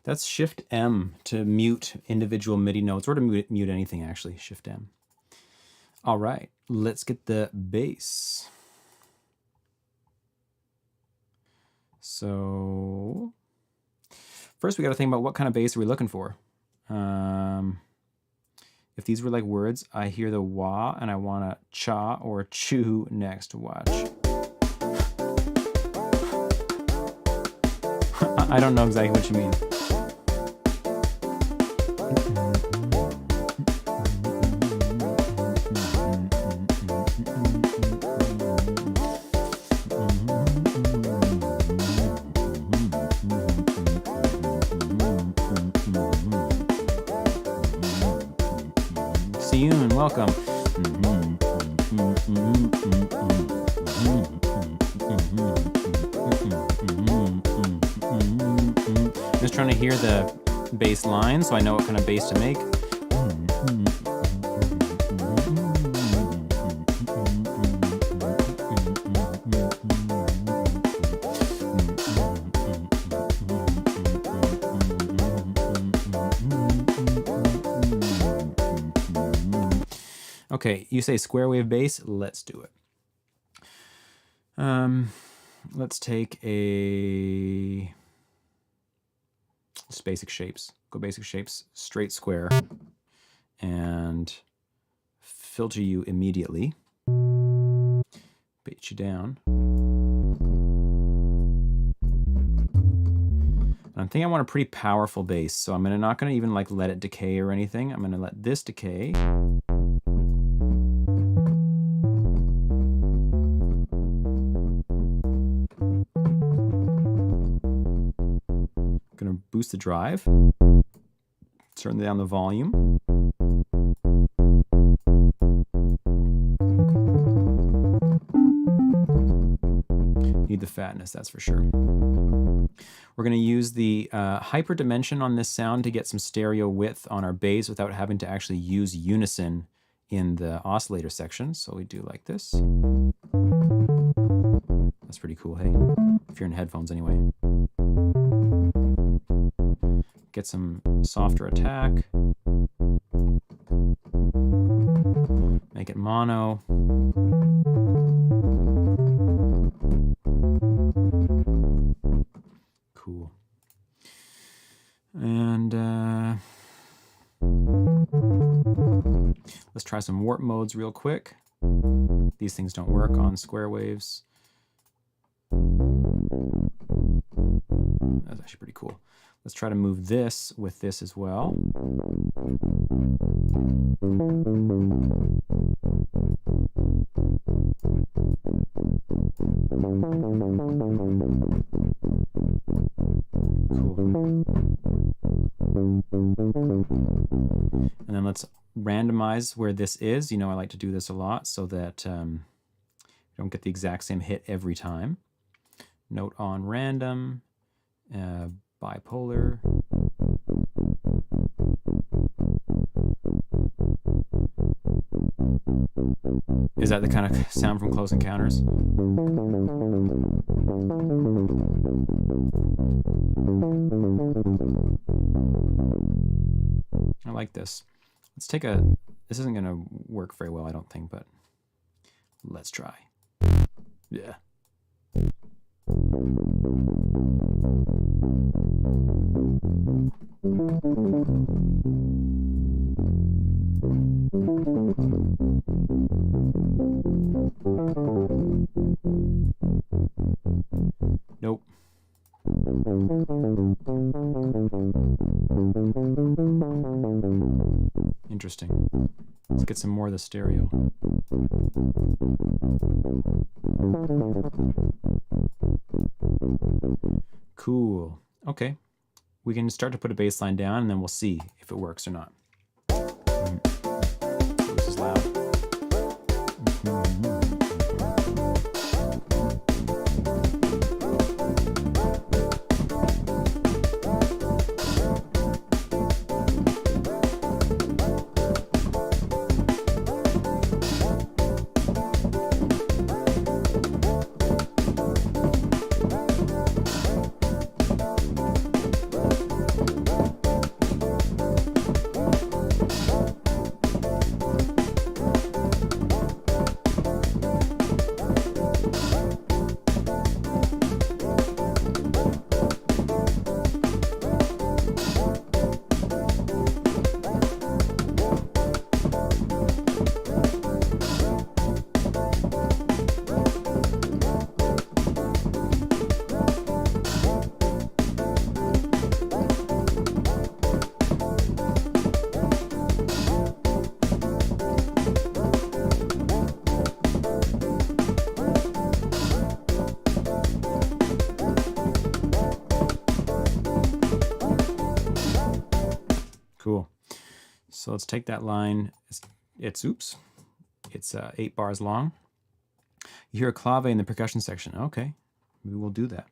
That's Shift M to mute individual MIDI notes, or to mute anything actually, Shift M. All right, let's get the bass. So first we got to think about what kind of bass are we looking for. If these were like words, I hear the wah and I want to cha or chew next. Watch. I don't know exactly what you mean. Serum, welcome. Just trying to hear the bass line so I know what kind of bass to make. Okay, you say square wave bass, let's do it. Let's take just basic shapes. Go basic shapes, straight square, and filter you immediately. Bait you down. And I'm thinking I want a pretty powerful bass, so I'm not gonna even like let it decay or anything. I'm gonna let this decay. Gonna boost the drive, turn down the volume. Need the fatness, that's for sure. We're gonna use the hyper dimension on this sound to get some stereo width on our bass without having to actually use unison in the oscillator section. So we do like this. That's pretty cool, hey? If you're in headphones anyway. Get some softer attack. Make it mono. Cool. And try some warp modes real quick. These things don't work on square waves. That's actually pretty cool. Let's try to move this with this as well. Cool. And then let's randomize where this is. You know, I like to do this a lot so that you don't get the exact same hit every time. Note on random, bipolar. Is that the kind of sound from Close Encounters? I like this. Let's take a, this isn't going to work very well, I don't think, but let's try. Yeah. Nope. Interesting. Let's get some more of the stereo. Cool. Okay. We can start to put a bass line down and then we'll see if it works or not. This is loud. Cool. So let's take that line. It's 8 bars long. You hear a clave in the percussion section. Okay, we will do that.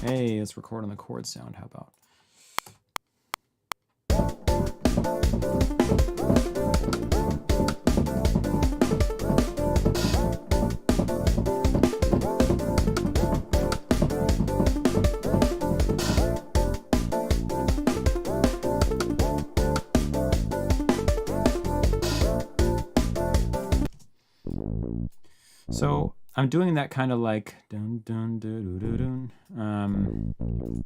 Hey, let's record on the chord sound. How about? So I'm doing that kind of like dun, dun, dun, dun, dun, dun.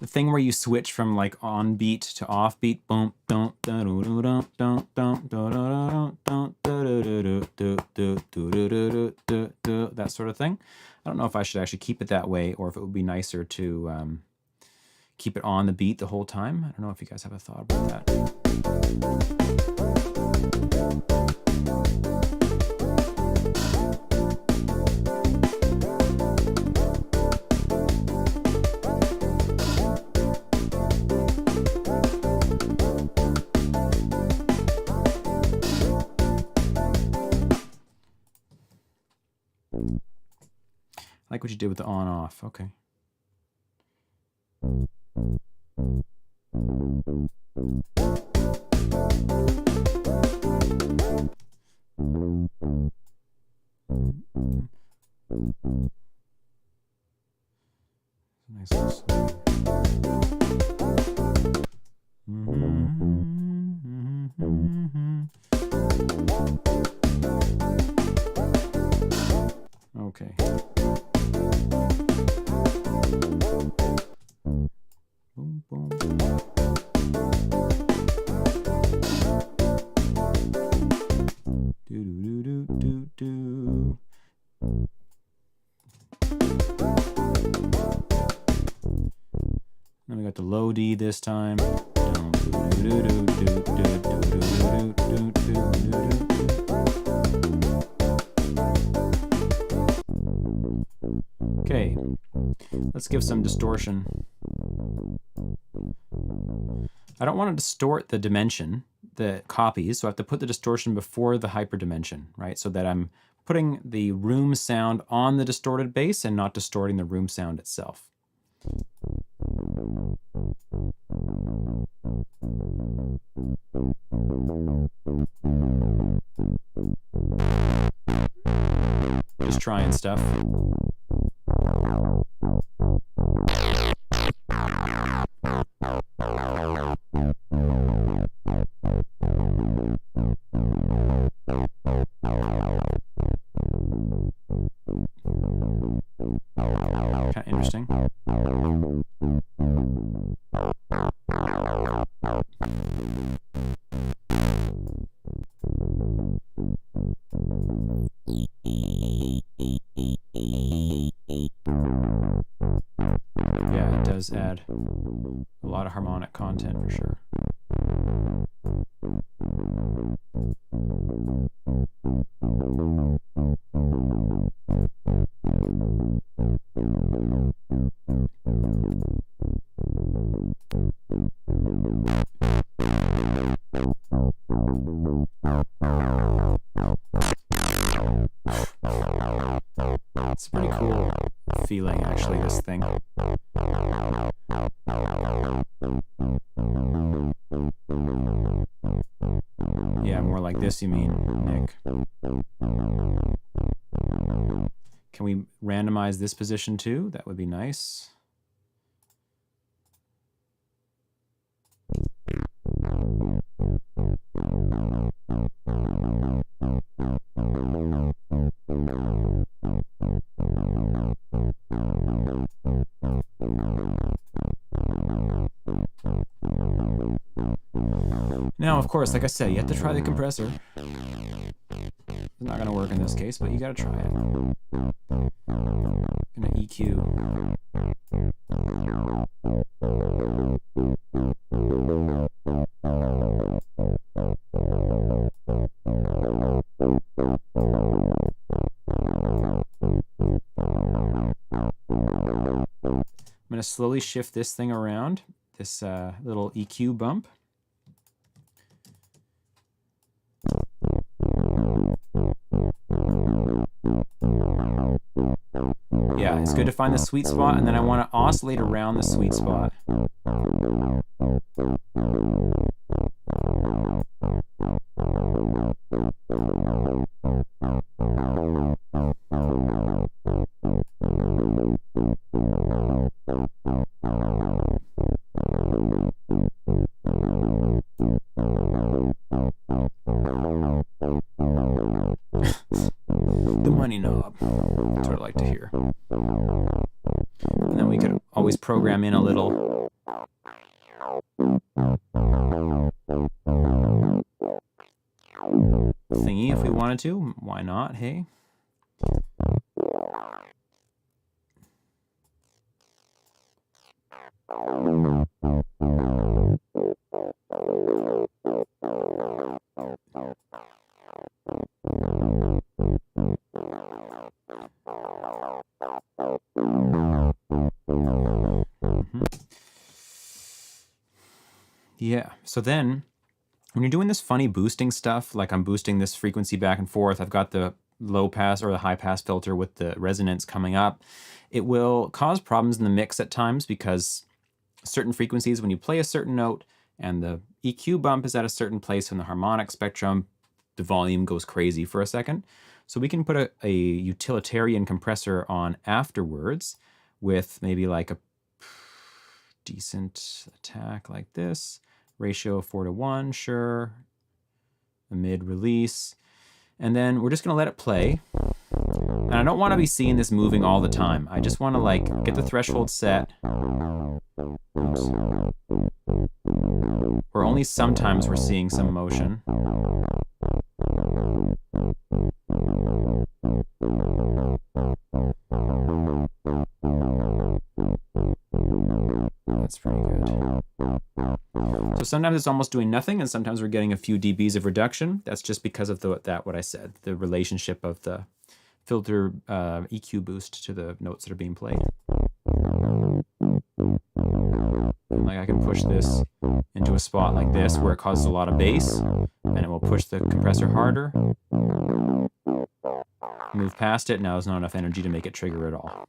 The thing where you switch from like on beat to off beat, boom, dun, dun, dun, dun, dun, dun, dun, dun, dun, that sort of thing. I don't know if I should actually keep it that way or if it would be nicer to keep it on the beat the whole time. I don't know if you guys have a thought about that. I like what you did with the on-off. Okay. Nice. Okay. Boom, boom. got the low D this time. Okay, let's give some distortion. I don't want to distort the dimension, the copies, so I have to put the distortion before the hyperdimension, right? So that I'm putting the room sound on the distorted bass and not distorting the room sound itself. Just trying stuff. Kind of interesting. Yeah, it does add a lot of harmonic content for sure. It's pretty cool feeling, actually, this thing. Yeah, more like this, you mean, Nick. Can we randomize this position too? That would be nice. Now, of course, like I said, you have to try the compressor. It's not going to work in this case, but you got to try it. Gonna EQ. I'm going to slowly shift this thing around, this little EQ bump. Yeah, it's good to find the sweet spot, and then I want to oscillate around the sweet spot. The money knob. That's what I like to hear. And then we could always program in a little thingy if we wanted to. Why not, hey? Yeah, so then when you're doing this funny boosting stuff, like I'm boosting this frequency back and forth, I've got the low pass or the high pass filter with the resonance coming up, it will cause problems in the mix at times because certain frequencies, when you play a certain note and the EQ bump is at a certain place in the harmonic spectrum, the volume goes crazy for a second. So we can put a utilitarian compressor on afterwards with maybe like a decent attack like this. Ratio 4:1, sure. A mid release. And then we're just gonna let it play. And I don't wanna be seeing this moving all the time. I just wanna like get the threshold set. Oops. Or only sometimes we're seeing some motion. That's pretty good. So sometimes it's almost doing nothing, and sometimes we're getting a few dBs of reduction. That's just because of what I said, the relationship of the filter EQ boost to the notes that are being played. Like I can push this into a spot like this where it causes a lot of bass, and it will push the compressor harder. Move past it, now there's not enough energy to make it trigger at all.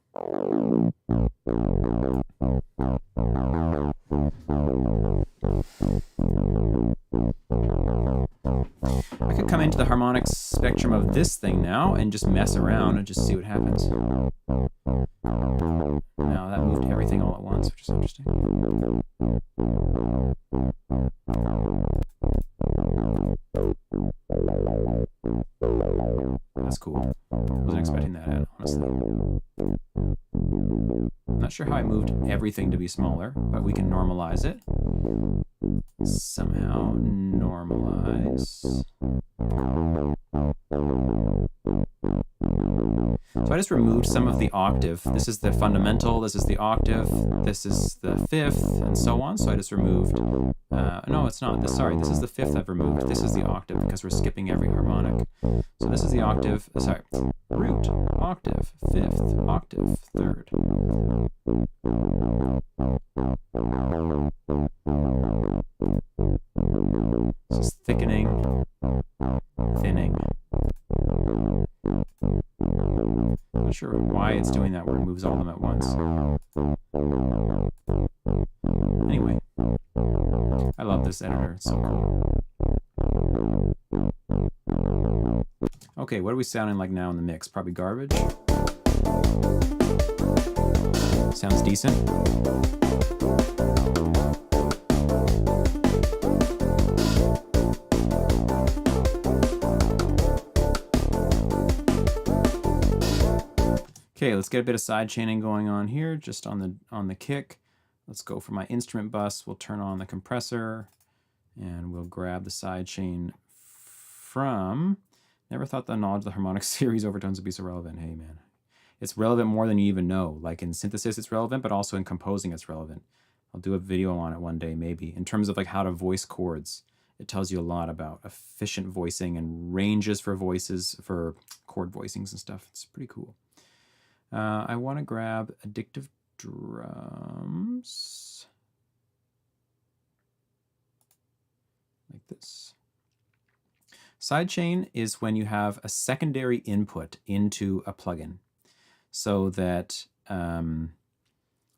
I could come into the harmonic spectrum of this thing now and just mess around and just see what happens. Now that moved everything all at once, which is interesting. That's cool. Wasn't expecting that, honestly. I'm not sure how I moved everything to be smaller, but we can normalize it. Somehow normalize. So I just removed some of the octave. This is the fundamental, this is the octave, this is the fifth, and so on. So I just removed, no, it's not. Sorry, this is the fifth I've removed. This is the octave because we're skipping every harmonic. So this is the octave, sorry, root, octave, fifth, octave, third. This is thickening, thinning. Not sure why it's doing that where it moves all of them at once. Anyway, I love this editor. It's so cool. Okay, what are we sounding like now in the mix? Probably garbage. Sounds decent. Okay, let's get a bit of side chaining going on here, just on the kick. Let's go for my instrument bus. We'll turn on the compressor, and we'll grab the side chain from. Never thought the knowledge of the harmonic series overtones would be so relevant. Hey, man, it's relevant more than you even know. Like in synthesis, it's relevant, but also in composing, it's relevant. I'll do a video on it one day, maybe. In terms of like how to voice chords, it tells you a lot about efficient voicing and ranges for voices, for chord voicings and stuff. It's pretty cool. I want to grab addictive drums like this. Sidechain is when you have a secondary input into a plugin, so that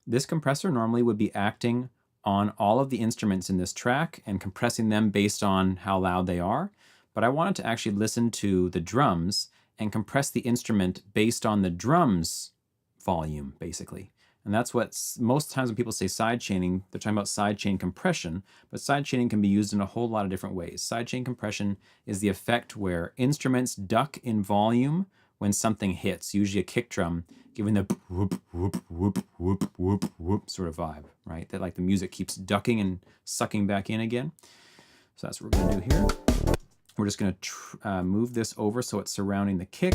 this compressor normally would be acting on all of the instruments in this track and compressing them based on how loud they are. But I wanted to actually listen to the drums and compress the instrument based on the drums volume, basically. And that's what most times when people say sidechaining, they're talking about sidechain compression, but sidechaining can be used in a whole lot of different ways. Sidechain compression is the effect where instruments duck in volume when something hits, usually a kick drum, giving the whoop, whoop, whoop, whoop, whoop, whoop sort of vibe, right? That like the music keeps ducking and sucking back in again. So that's what we're gonna do here. We're just gonna move this over so it's surrounding the kick.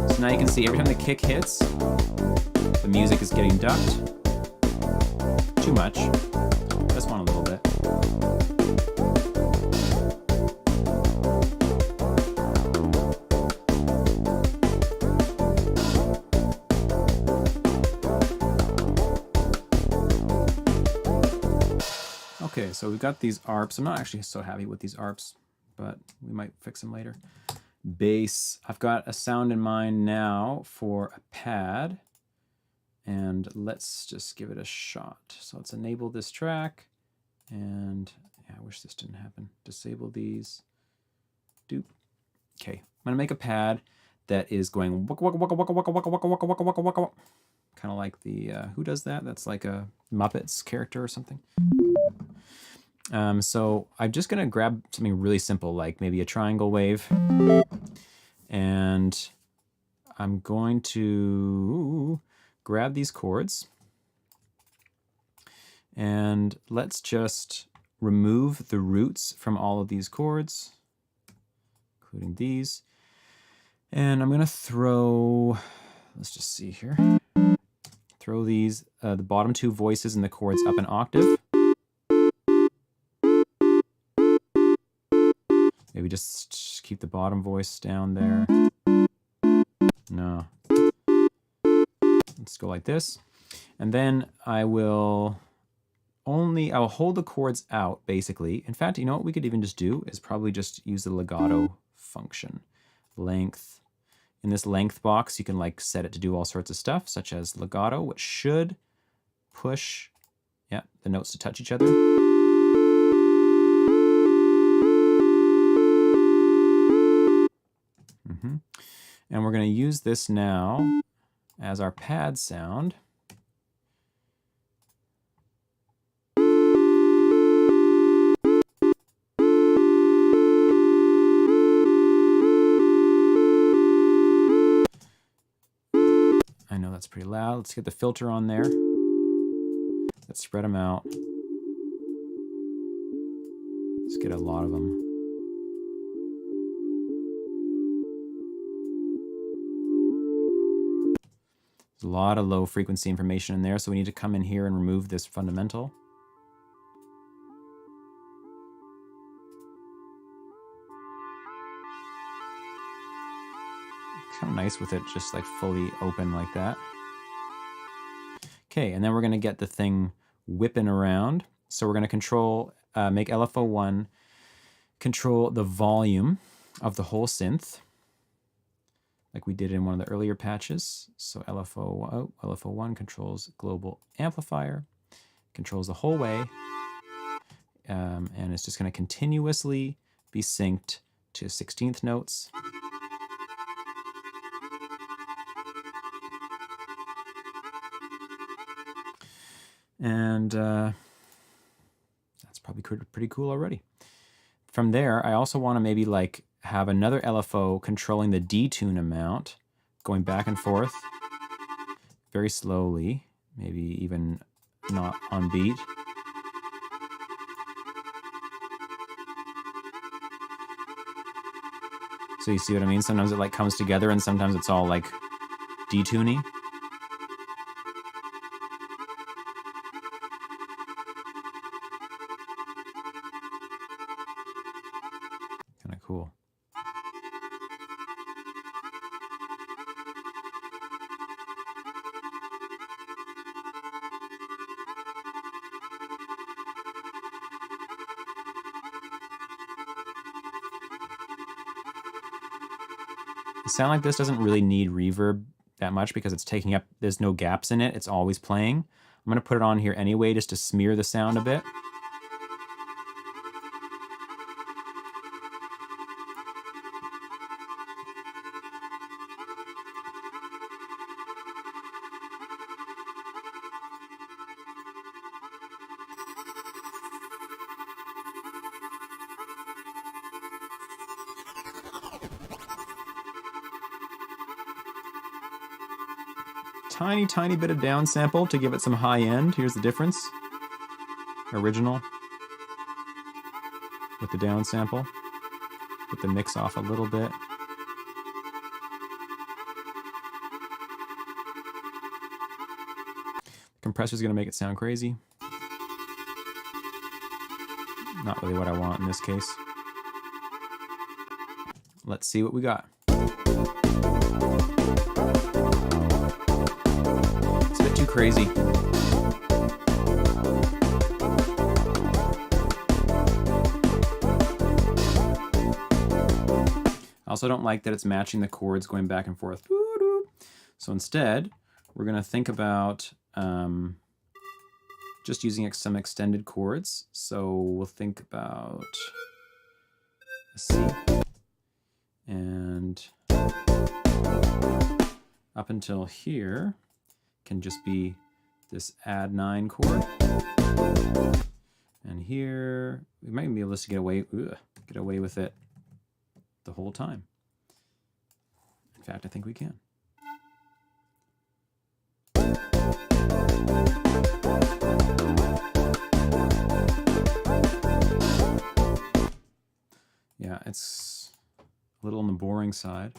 So now you can see every time the kick hits, the music is getting ducked. Too much. Just want a little bit. Okay, so we've got these arps. I'm not actually so happy with these arps, but we might fix them later. Bass. I've got a sound in mind now for a pad, and let's just give it a shot. So let's enable this track, and yeah, I wish this didn't happen. Disable these. Doop. Okay, I'm gonna make a pad that is going waka waka waka waka waka waka waka waka waka waka waka. Kind of like the who does that? That's like a Muppets character or something. So I'm just gonna grab something really simple, like maybe a triangle wave, and I'm going to grab these chords, and let's just remove the roots from all of these chords, including these, and I'm gonna throw, let's just see here, throw these, the bottom two voices in the chords up an octave. Maybe just keep the bottom voice down there. No. Let's go like this. And then I'll hold the chords out, basically. In fact, you know what we could even just do is probably just use the legato function. Length. In this length box, you can like set it to do all sorts of stuff, such as legato, which should push, yeah, the notes to touch each other. And we're going to use this now as our pad sound. I know that's pretty loud. Let's get the filter on there. Let's spread them out. Let's get a lot of them. There's a lot of low frequency information in there, so we need to come in here and remove this fundamental. Kind of nice with it just like fully open like that. Okay, and then we're going to get the thing whipping around. So we're going to control, make LFO1 control the volume of the whole synth, like we did in one of the earlier patches. So LFO1 controls global amplifier, controls the whole way, and it's just going to continuously be synced to 16th notes. And that's probably pretty cool already. From there, I also want to maybe like have another LFO controlling the detune amount, going back and forth very slowly, maybe even not on beat. So you see what I mean? Sometimes it like comes together and sometimes it's all like detuning. Kind of cool. A sound like this doesn't really need reverb that much because it's taking up, there's no gaps in it, it's always playing. I'm going to put it on here anyway just to smear the sound a bit. Tiny bit of down sample to give it some high end. Here's the difference. Original with the down sample. Get the mix off a little bit. The compressor's gonna make it sound crazy. Not really what I want in this case. Let's see what we got. Too crazy. I also don't like that it's matching the chords going back and forth. So instead, we're going to think about just using some extended chords. So we'll think about a C and up until here can just be this add 9 chord. And here, we might be able to get away with it the whole time. In fact, I think we can. Yeah, it's a little on the boring side.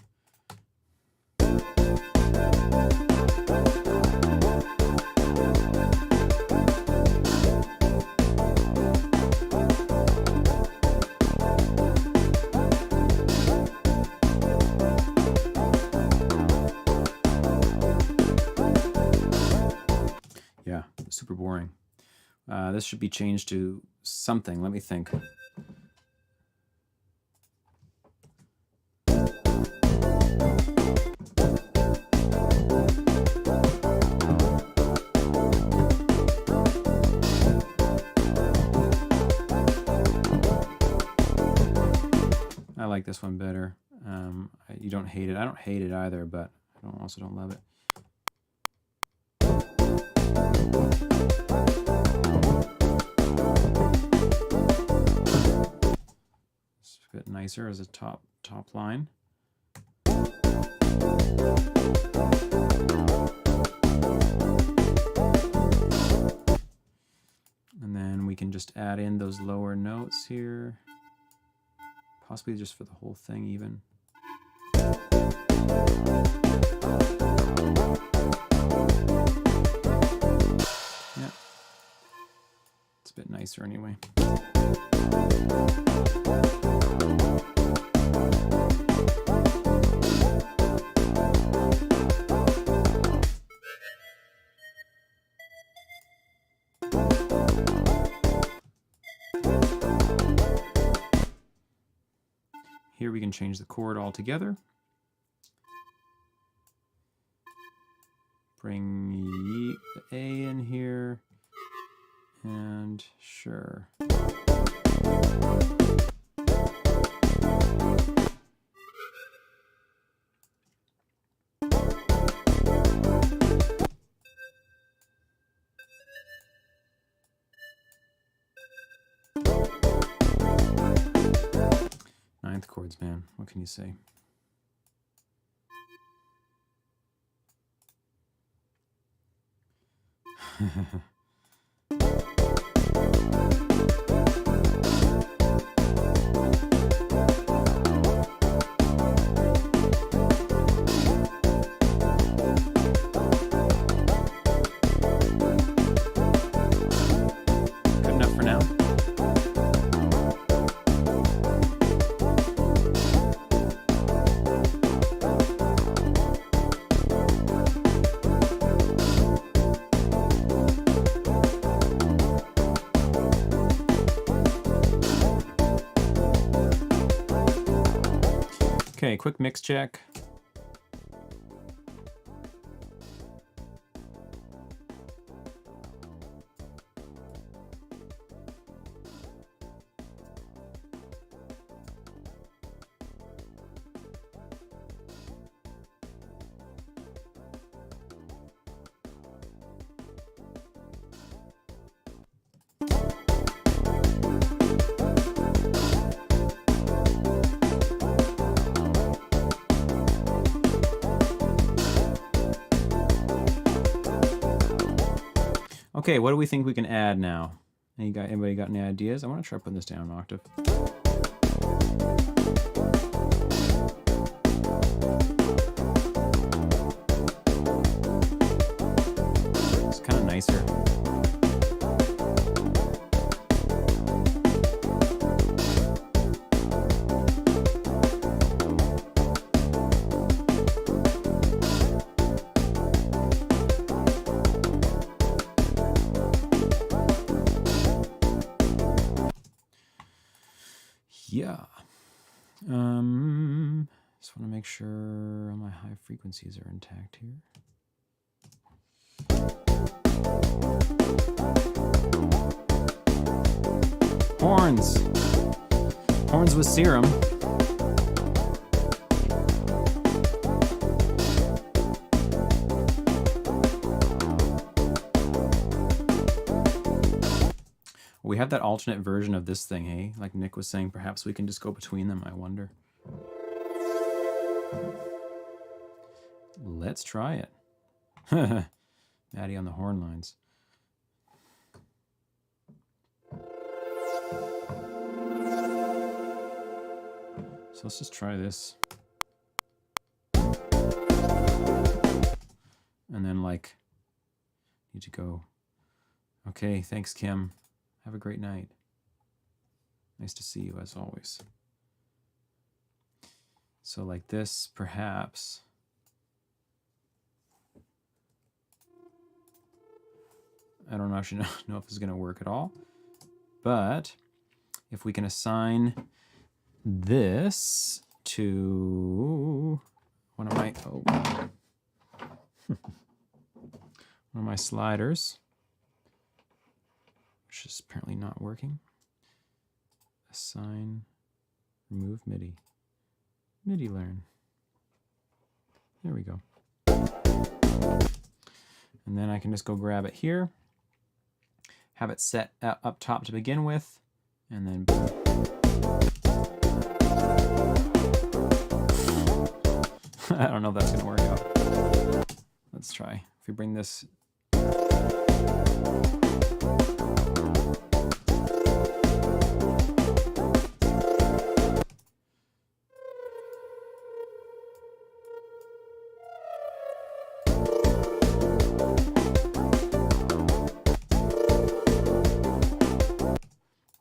This should be changed to something. Let me think. I like this one better. You don't hate it. I don't hate it either, but I also don't love it. It's a bit nicer as a top line. And then we can just add in those lower notes here. Possibly just for the whole thing even. Yeah. It's a bit nicer anyway. Here we can change the chord altogether. Bring the A in here, and sure. Ninth chords, man. What can you say? Good enough for now. Okay, quick mix check. Okay, what do we think we can add now? Anybody got any ideas? I want to try putting this down an octave. It's kind of nicer. Yeah. Just want to make sure all my high frequencies are intact here. Horns. Horns with Serum. We have that alternate version of this thing, hey? Like Nick was saying, perhaps we can just go between them, I wonder. Let's try it. Maddie on the horn lines. So let's just try this. And then like, need to go. Okay, thanks, Kim. Have a great night. Nice to see you as always. So like this, perhaps. I don't actually know if this is going to work at all. But if we can assign this to one of my one of my sliders, which is apparently not working. Assign, remove MIDI. MIDI learn. There we go. And then I can just go grab it here, have it set up top to begin with, and then I don't know if that's going to work out. Let's try. If we bring this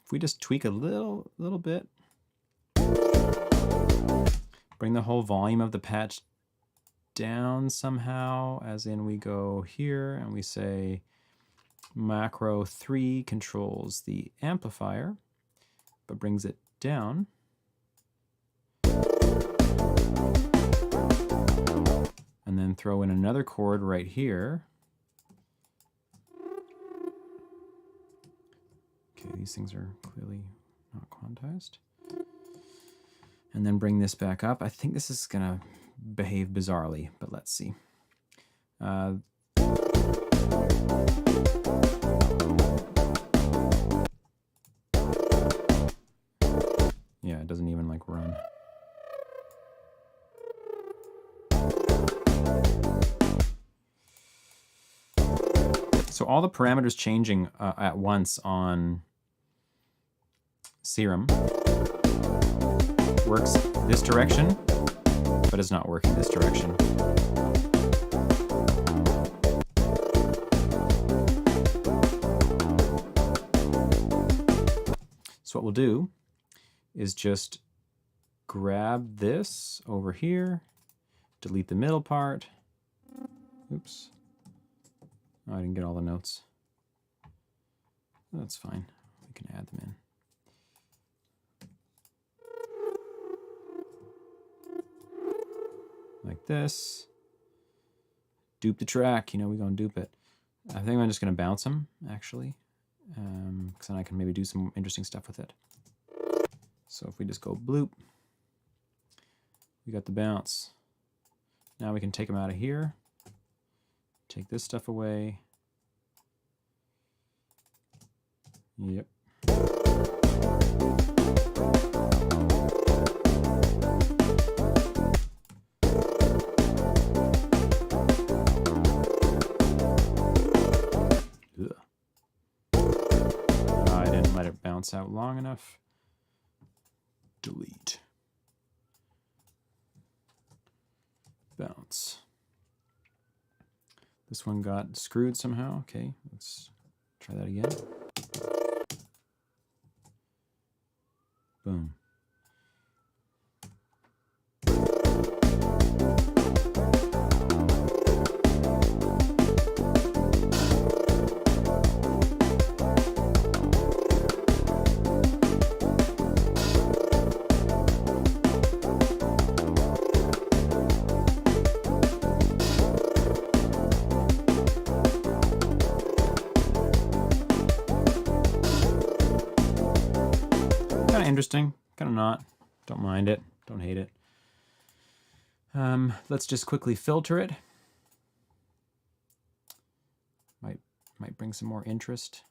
if we just tweak a little bit, bring the whole volume of the patch down somehow, as in we go here and we say macro 3 controls the amplifier, but brings it down. And then throw in another chord right here. Okay, these things are clearly not quantized. And then bring this back up. I think this is gonna behave bizarrely, but let's see. Yeah, it doesn't even like run. So all the parameters changing at once on Serum works this direction, but it's not working this direction. So what we'll do is just grab this over here, delete the middle part. Oops. Oh, I didn't get all the notes. That's fine. We can add them in. Like this. Dupe the track. You know, we're going to dupe it. I think I'm just going to bounce them, actually. Because then I can maybe do some interesting stuff with it. So if we just go bloop, we got the bounce. Now we can take them out of here. Take this stuff away. Yep. I didn't let it bounce out long enough. Delete. Bounce. This one got screwed somehow. Okay, let's try that again. Boom. Interesting, kind of not. Don't mind it, don't hate it. Let's just quickly filter it. Might bring some more interest.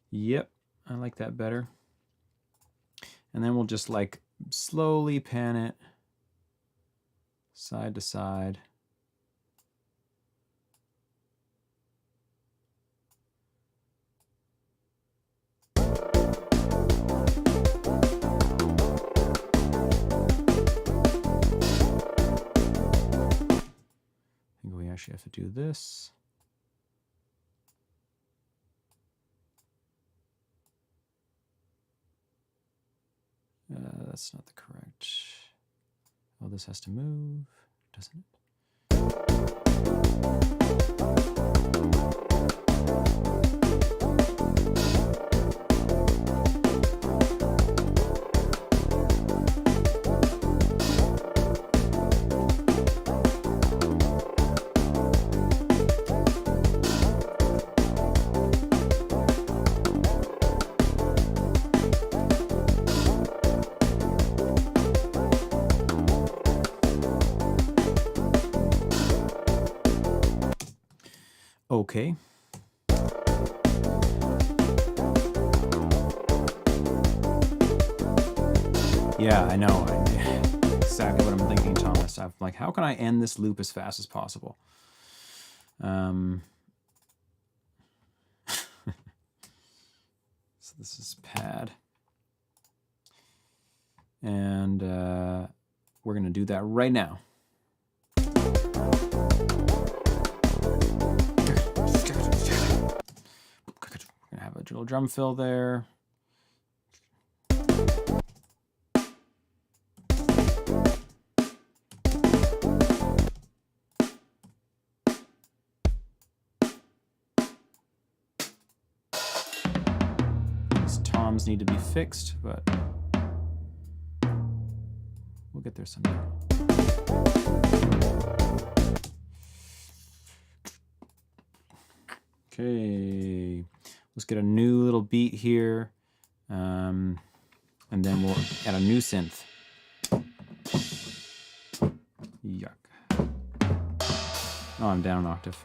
Yep, I like that better. And then we'll just like slowly pan it side to side. actually have to do this. That's not the correct. Oh, this has to move, doesn't it? Okay. Yeah, I know. Exactly what I'm thinking, Thomas. I'm like, how can I end this loop as fast as possible? So this is pad. And we're going to do that right now. We're going to have a little drum fill there. These toms need to be fixed, but we'll get there someday. Okay, let's get a new little beat here, and then we'll add a new synth. Yuck. Oh, I'm down an octave.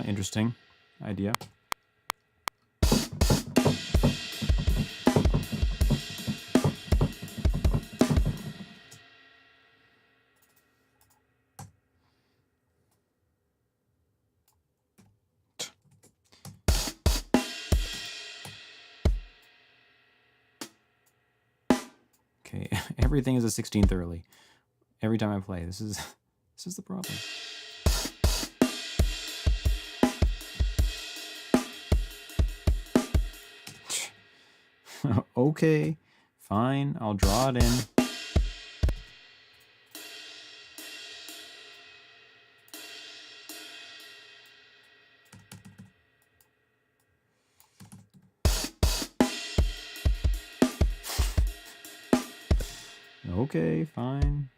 Interesting idea. Okay, everything is a 16th early. Every time I play, this is the problem. Okay, fine, I'll draw it in. Okay, fine.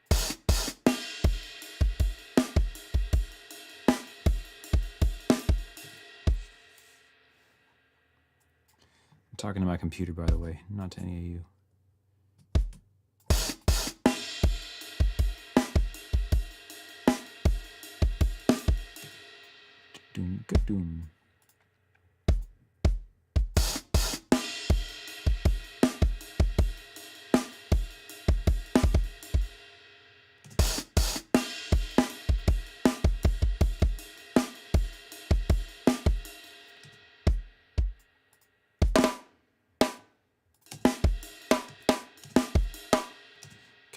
I'm talking to my computer, by the way, not to any of you. Doom.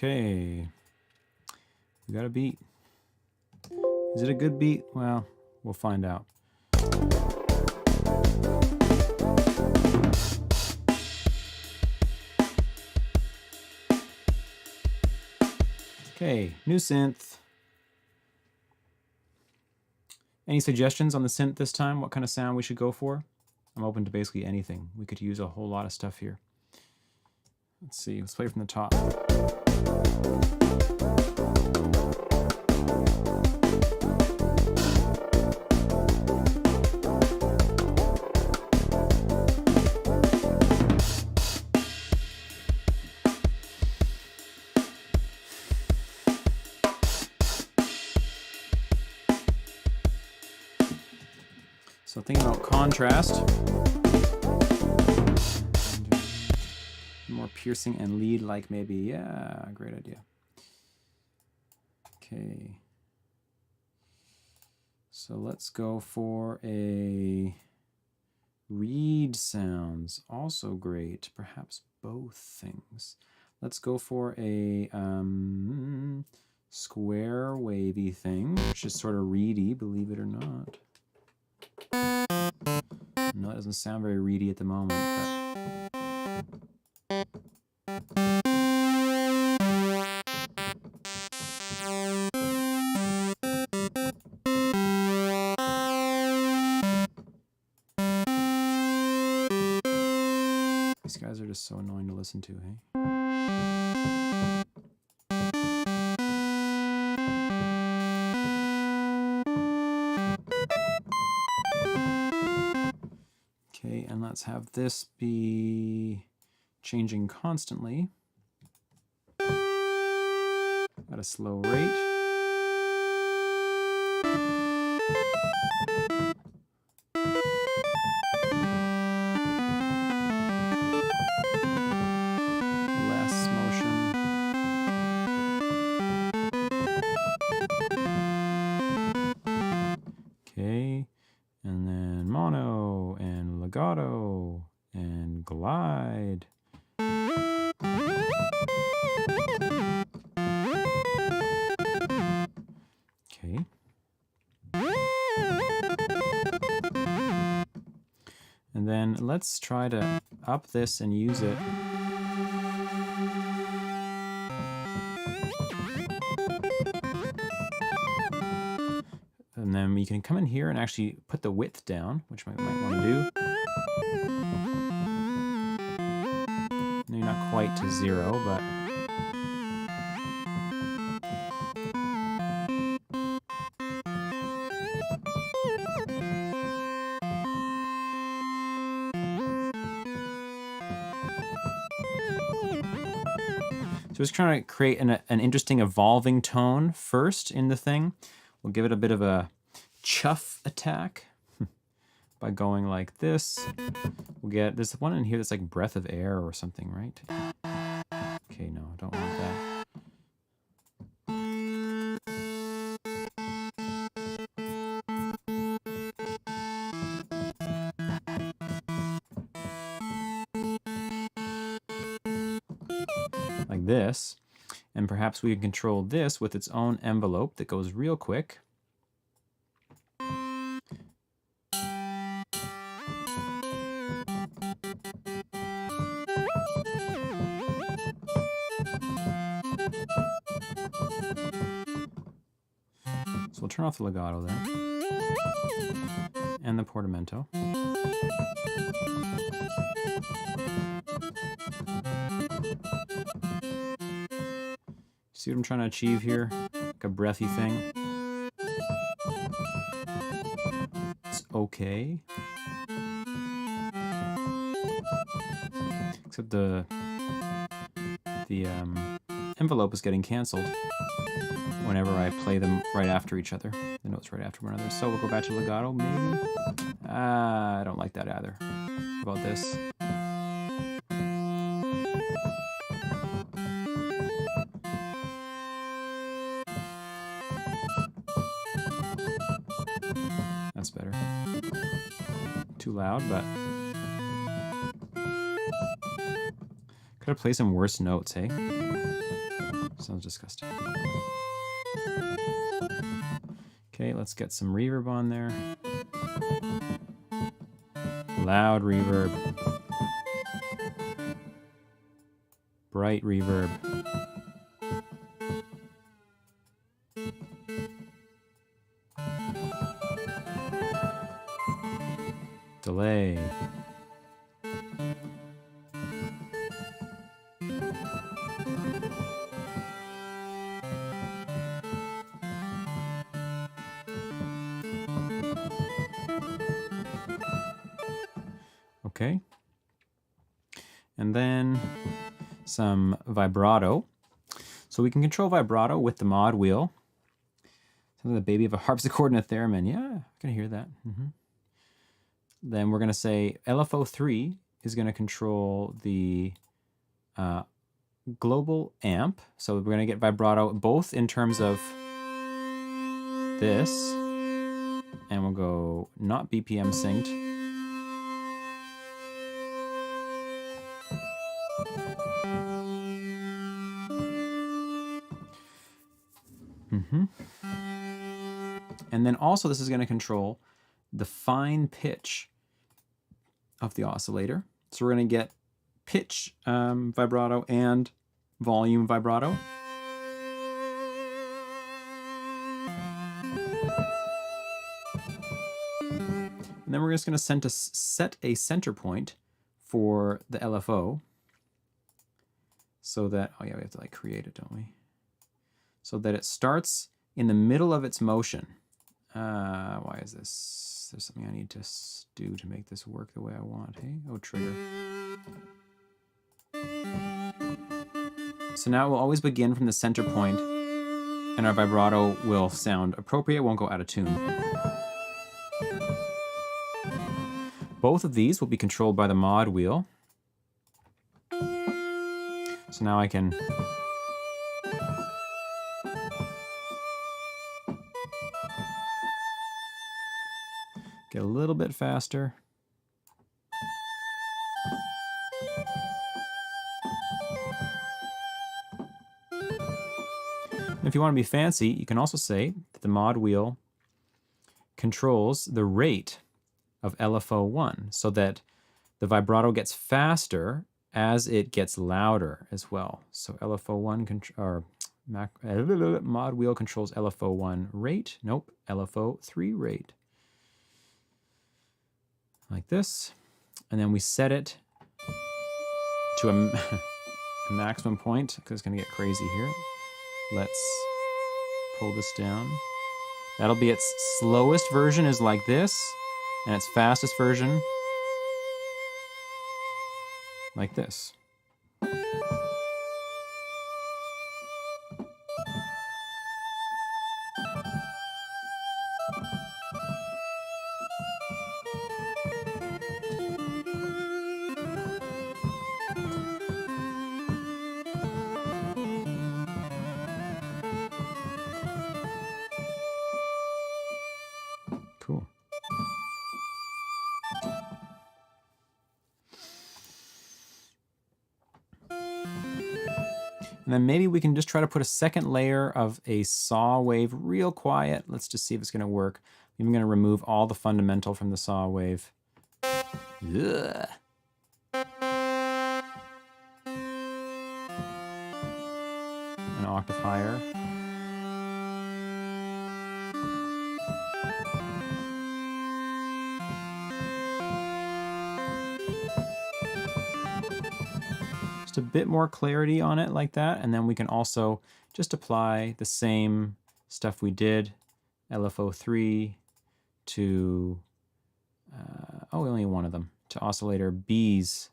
Okay, we got a beat. Is it a good beat? Well, we'll find out. Okay, new synth. Any suggestions on the synth this time? What kind of sound we should go for? I'm open to basically anything. We could use a whole lot of stuff here. Let's see, let's play from the top. So thinking about contrast, more piercing and lead like maybe. Yeah, great idea. Okay. So let's go for a reed sounds, also great. Perhaps both things. Let's go for a square wavy thing, which is sort of reedy, believe it or not. No, it doesn't sound very reedy at the moment, but these guys are just so annoying to listen to, hey? Okay, and let's have this be changing constantly at a slow rate. Less motion. Okay, and then mono and legato and glide. Okay. And then let's try to up this and use it. And then you can come in here and actually put the width down, which I might want to do. No, you're not quite to 0, but so just trying to create an interesting evolving tone first in the thing. We'll give it a bit of a chuff attack by going like this. We'll get this one in here that's like breath of air or something, right? Okay, no, don't want that. Like this. And perhaps we can control this with its own envelope that goes real quick. So we'll turn off the legato there. And the portamento. See what I'm trying to achieve here? Like a breathy thing. It's okay. Except the envelope is getting canceled whenever I play them right after each other. The notes right after one another. So we'll go back to legato, maybe? I don't like that either. How about this? That's better. Too loud, but could have played some worse notes, hey? Sounds disgusting. Okay, let's get some reverb on there. Loud reverb. Bright reverb. Delay. Okay. And then some vibrato. So we can control vibrato with the mod wheel. Something the baby of a harpsichord and a theremin. Yeah, I can hear that. then we're going to say LFO3 is going to control the global amp. So we're going to get vibrato both in terms of this, and we'll go not BPM synced. And then also this is going to control the fine pitch of the oscillator. So we're going to get pitch vibrato and volume vibrato. And then we're just going to set a center point for the LFO so that, oh yeah, we have to like create it, don't we? So that it starts in the middle of its motion. Why is this? There's something I need to do to make this work the way I want, hey? Oh, trigger. So now it will always begin from the center point, and our vibrato will sound appropriate, it won't go out of tune. Both of these will be controlled by the mod wheel. So now I can get a little bit faster. And if you want to be fancy, you can also say that the mod wheel controls the rate of LFO1 so that the vibrato gets faster as it gets louder as well. So LFO1 mod wheel controls LFO1 rate. Nope, LFO3 rate. Like this. And then we set it to a maximum point because it's going to get crazy here. Let's pull this down. That'll be its slowest version is like this, and its fastest version like this. Cool. And then maybe we can just try to put a second layer of a saw wave real quiet. Let's just see if it's going to work. I'm going to remove all the fundamental from the saw wave. Ugh. An octave higher. Just a bit more clarity on it like that, and then we can also just apply the same stuff we did, LFO3 to, only one of them, to oscillator B's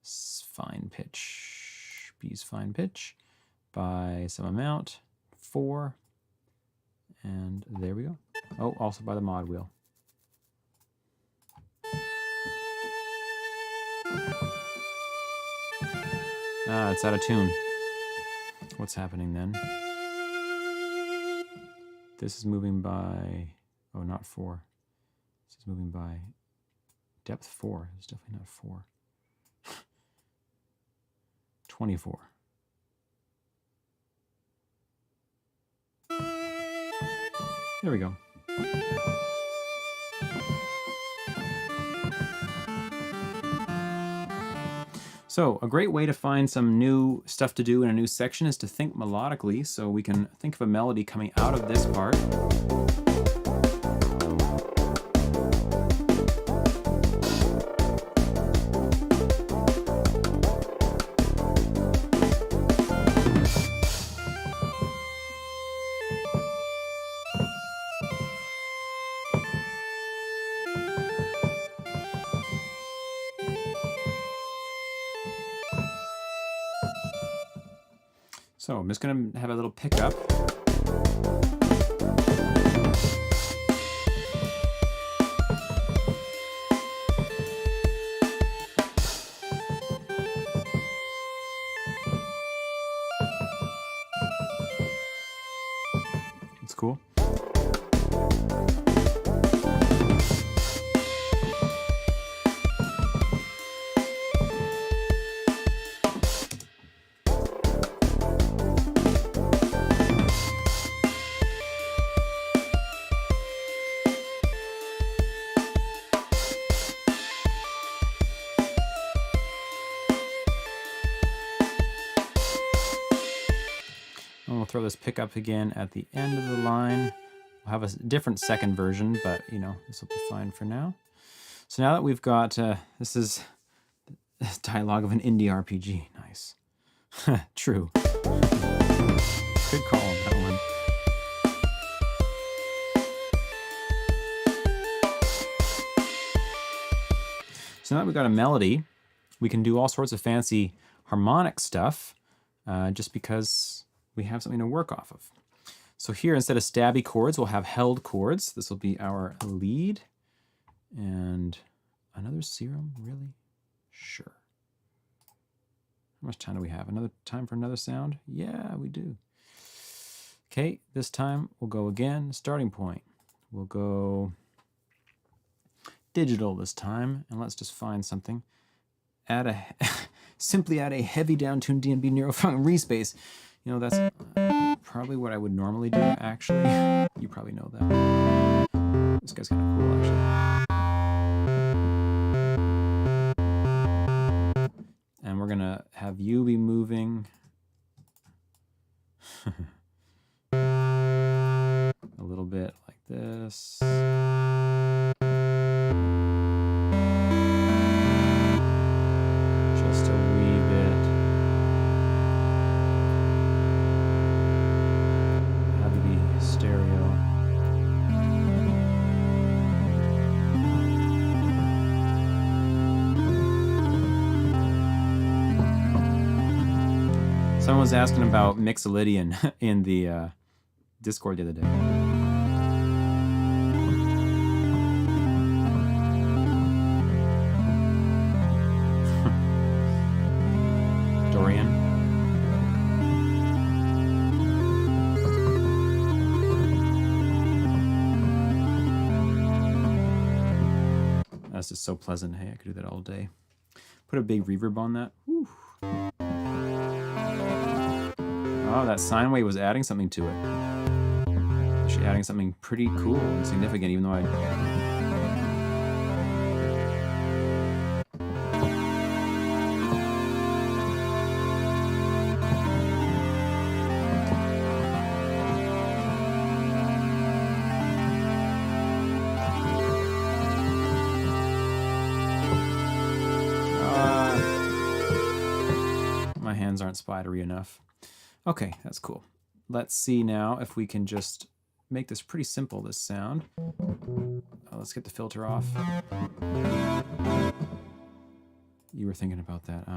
fine pitch, B's fine pitch by some amount, 4, and there we go. Oh, also by the mod wheel. Ah, it's out of tune. What's happening then? This is moving by, oh, not 4. This is moving by depth 4. It's definitely not 4. 24. There we go. So a great way to find some new stuff to do in a new section is to think melodically. So we can think of a melody coming out of this part. So I'm just going to have a little pickup. throw this pickup again at the end of the line. We'll have a different second version, but you know, this will be fine for now. So now that we've got, this is dialogue of an indie RPG. Nice. True. Good call on that one. So now that we've got a melody, we can do all sorts of fancy harmonic stuff just because we have something to work off of. So here, instead of stabby chords, we'll have held chords. This will be our lead. And another Serum, really? Sure. How much time do we have? Another time for another sound? Yeah, we do. Okay, this time we'll go again, starting point. We'll go digital this time, and let's just find something. Simply add a heavy down-tuned D&B neurofunk respace. You know, that's probably what I would normally do, actually. You probably know that. This guy's kind of cool, actually. And we're gonna have you be moving a little bit like this. Just a wee bit. Have it be stereo. Someone was asking about Mixolydian in the Discord the other day. Dorian. That's just so pleasant. Hey, I could do that all day. Put a big reverb on that. Whew. Oh, that sine wave was adding something to it. Actually adding something pretty cool and significant, even though I... my hands aren't spidery enough. Okay, that's cool. Let's see now if we can just make this pretty simple, this sound. Let's get the filter off. You were thinking about that,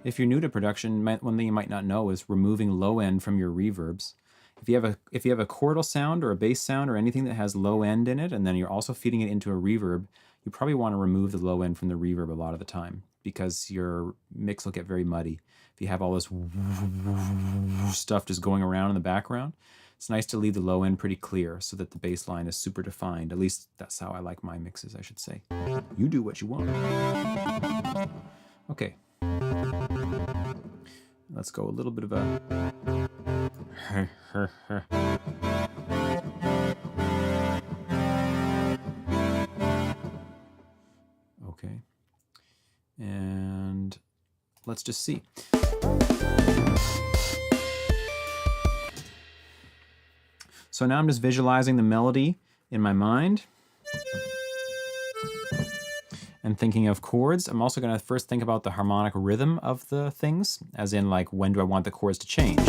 If you're new to production, one thing you might not know is removing low end from your reverbs. If you have a chordal sound or a bass sound or anything that has low end in it, and then you're also feeding it into a reverb, you probably want to remove the low end from the reverb a lot of the time, because your mix will get very muddy. If you have all this stuff just going around in the background, it's nice to leave the low end pretty clear so that the bass line is super defined. At least that's how I like my mixes, I should say. You do what you want. Okay. Let's go a little bit of a... Okay. And let's just see. So now I'm just visualizing the melody in my mind and thinking of chords. I'm also going to first think about the harmonic rhythm of the things, as in like, when do I want the chords to change?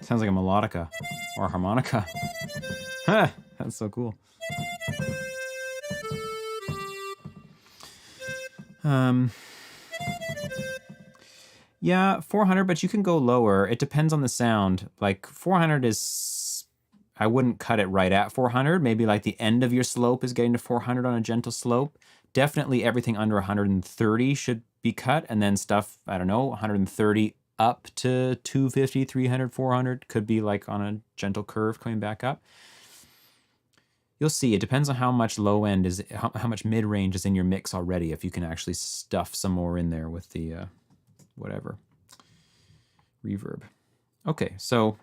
Sounds like a melodica or a harmonica. That's so cool. Yeah, 400, but you can go lower. It depends on the sound. Like 400 is, I wouldn't cut it right at 400. Maybe like the end of your slope is getting to 400 on a gentle slope. Definitely everything under 130 should be cut. And then stuff, I don't know, 130 up to 250, 300, 400 could be like on a gentle curve coming back up. you'll see it depends on how much low end is, how much mid range is in your mix already. If you can actually stuff some more in there with the whatever reverb. Okay, so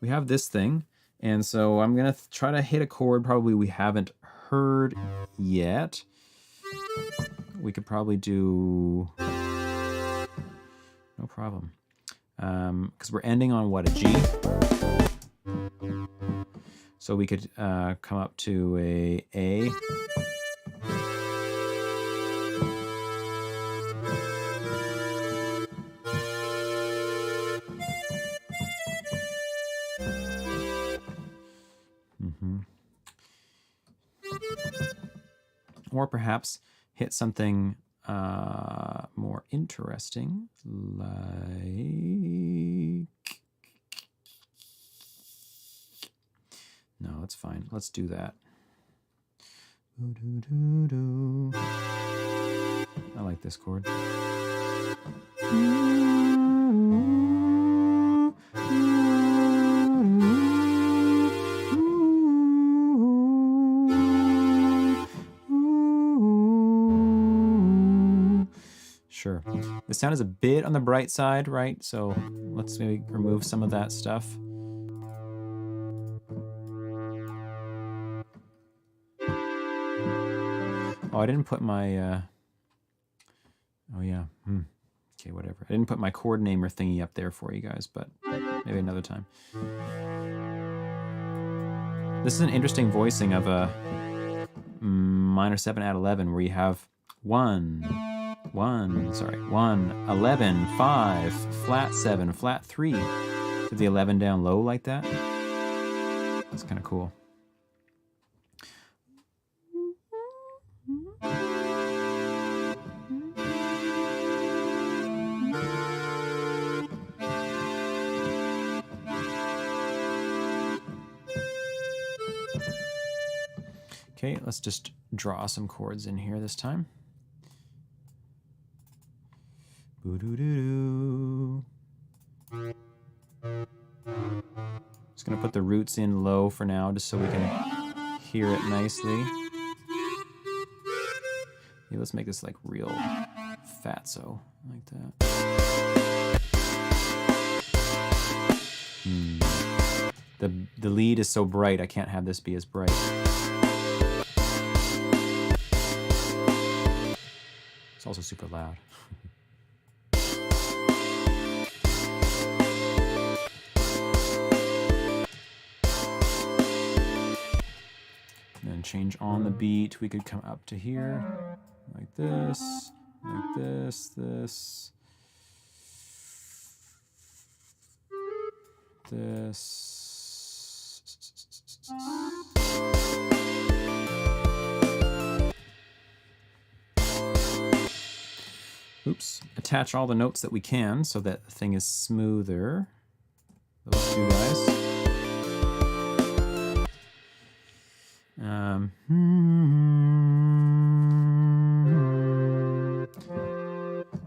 we have this thing, and so I'm gonna try to hit a chord probably we haven't heard yet. We could probably do, no problem, because we're ending on what, a G? So we could come up to a A. Or perhaps hit something more interesting, like... No, that's fine. Let's do that. I like this chord. Sure. The sound is a bit on the bright side, right? So let's maybe remove some of that stuff. Oh, I didn't put my, oh yeah, okay, whatever. I didn't put my chord namer thingy up there for you guys, but maybe another time. This is an interesting voicing of a minor 7 add 11, where you have 1, 11, 5, flat 7, flat 3. To the 11 down low like that. That's kind of cool. Okay, let's just draw some chords in here this time. Boo-doo-doo-doo. Just gonna put the roots in low for now, just so we can hear it nicely. Maybe let's make this like real fatso, like that. The lead is so bright, I can't have this be as bright. It's also super loud. And then change on the beat. We could come up to here, like this, like this, this, this. Oops. Attach all the notes that we can so that the thing is smoother. Those two guys.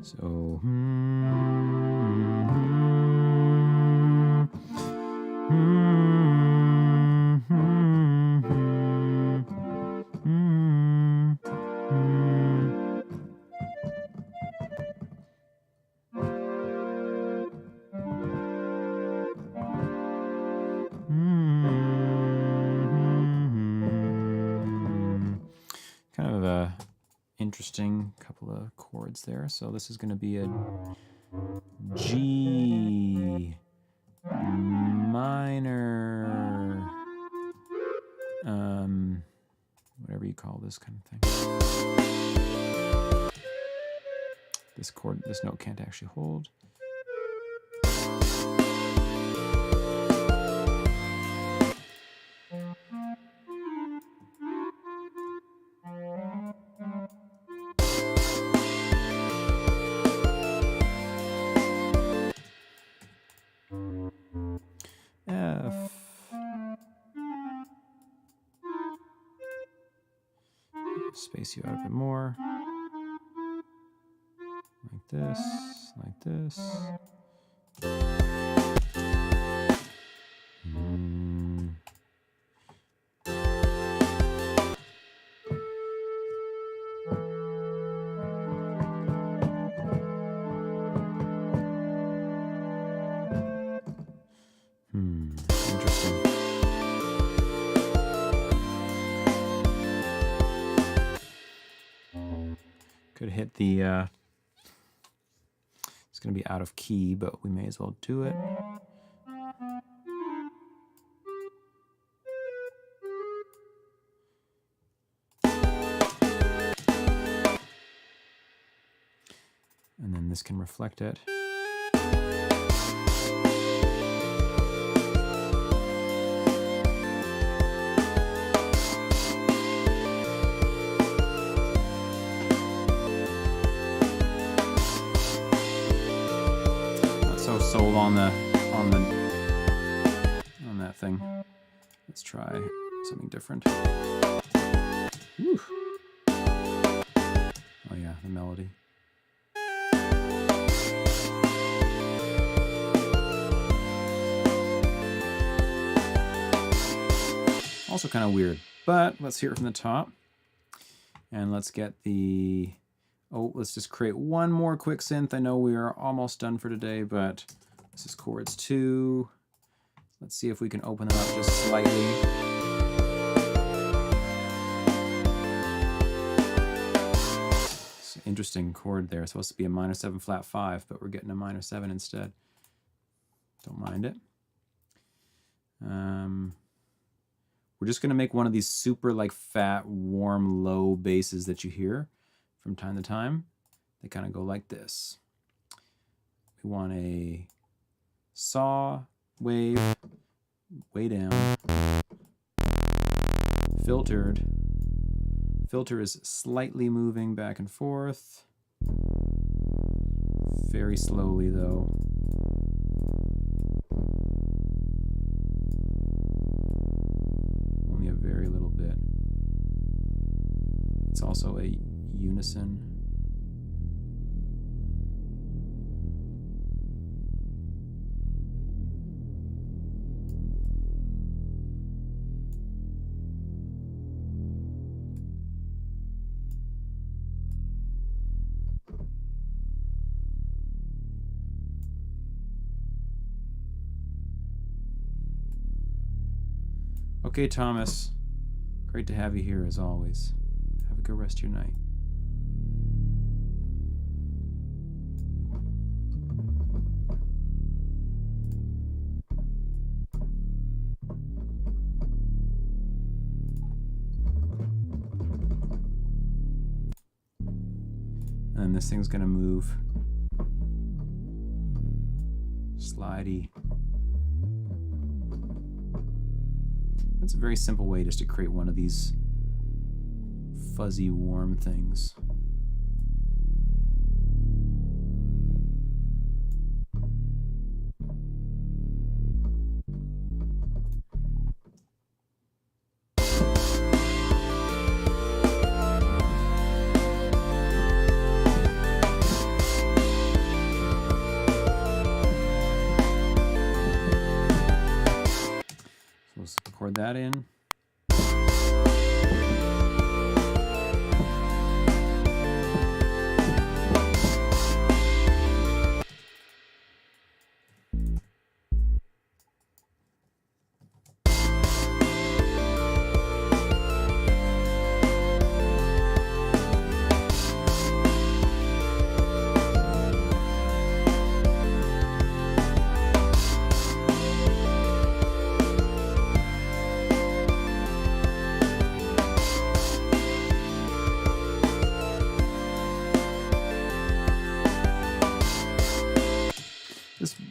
So. Kind of a interesting couple of chords there. So this is going to be a G minor, whatever you call this kind of thing. This chord, this note can't actually hold. F. Space you out a bit more. Like this, like this. Could hit the, it's going to be out of key, but we may as well do it. And then this can reflect it. Not so sold on that thing. Let's try something different. Whew. Oh yeah, the melody. Also kind of weird, but let's hear it from the top. And let's get the, let's just create one more quick synth. I know we are almost done for today, but this is chords 2. Let's see if we can open them up just slightly. It's an interesting chord there. It's supposed to be a minor 7 flat 5, but we're getting a minor 7 instead. Don't mind it. We're just going to make one of these super like fat, warm, low basses that you hear from time to time. They kind of go like this. We want a saw wave, way down, filtered. Filter is slightly moving back and forth. Very slowly though. Only a very little bit. It's also a unison. Okay, Thomas. Great to have you here as always. Have a good rest of your night. And this thing's gonna move slidey. That's a very simple way just to create one of these fuzzy, warm things. Record that in.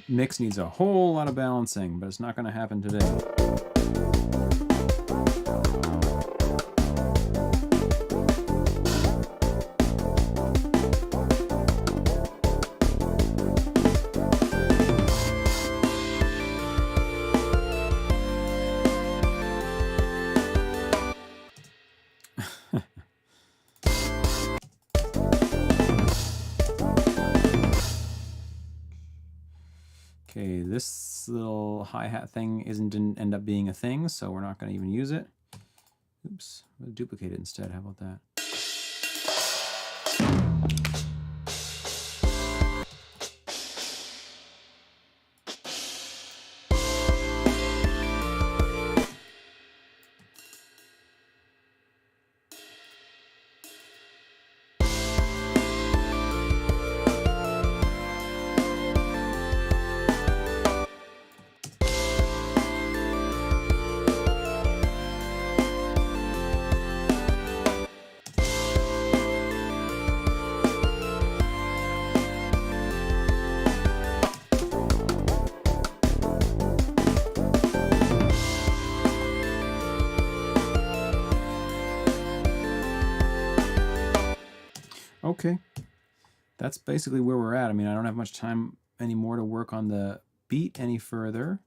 Mix needs a whole lot of balancing, but it's not going to happen today. Okay, this little hi-hat thing didn't end up being a thing, so we're not going to even use it. Oops, I'm going to duplicate it instead. How about that? Okay. That's basically where we're at. I mean, I don't have much time anymore to work on the beat any further.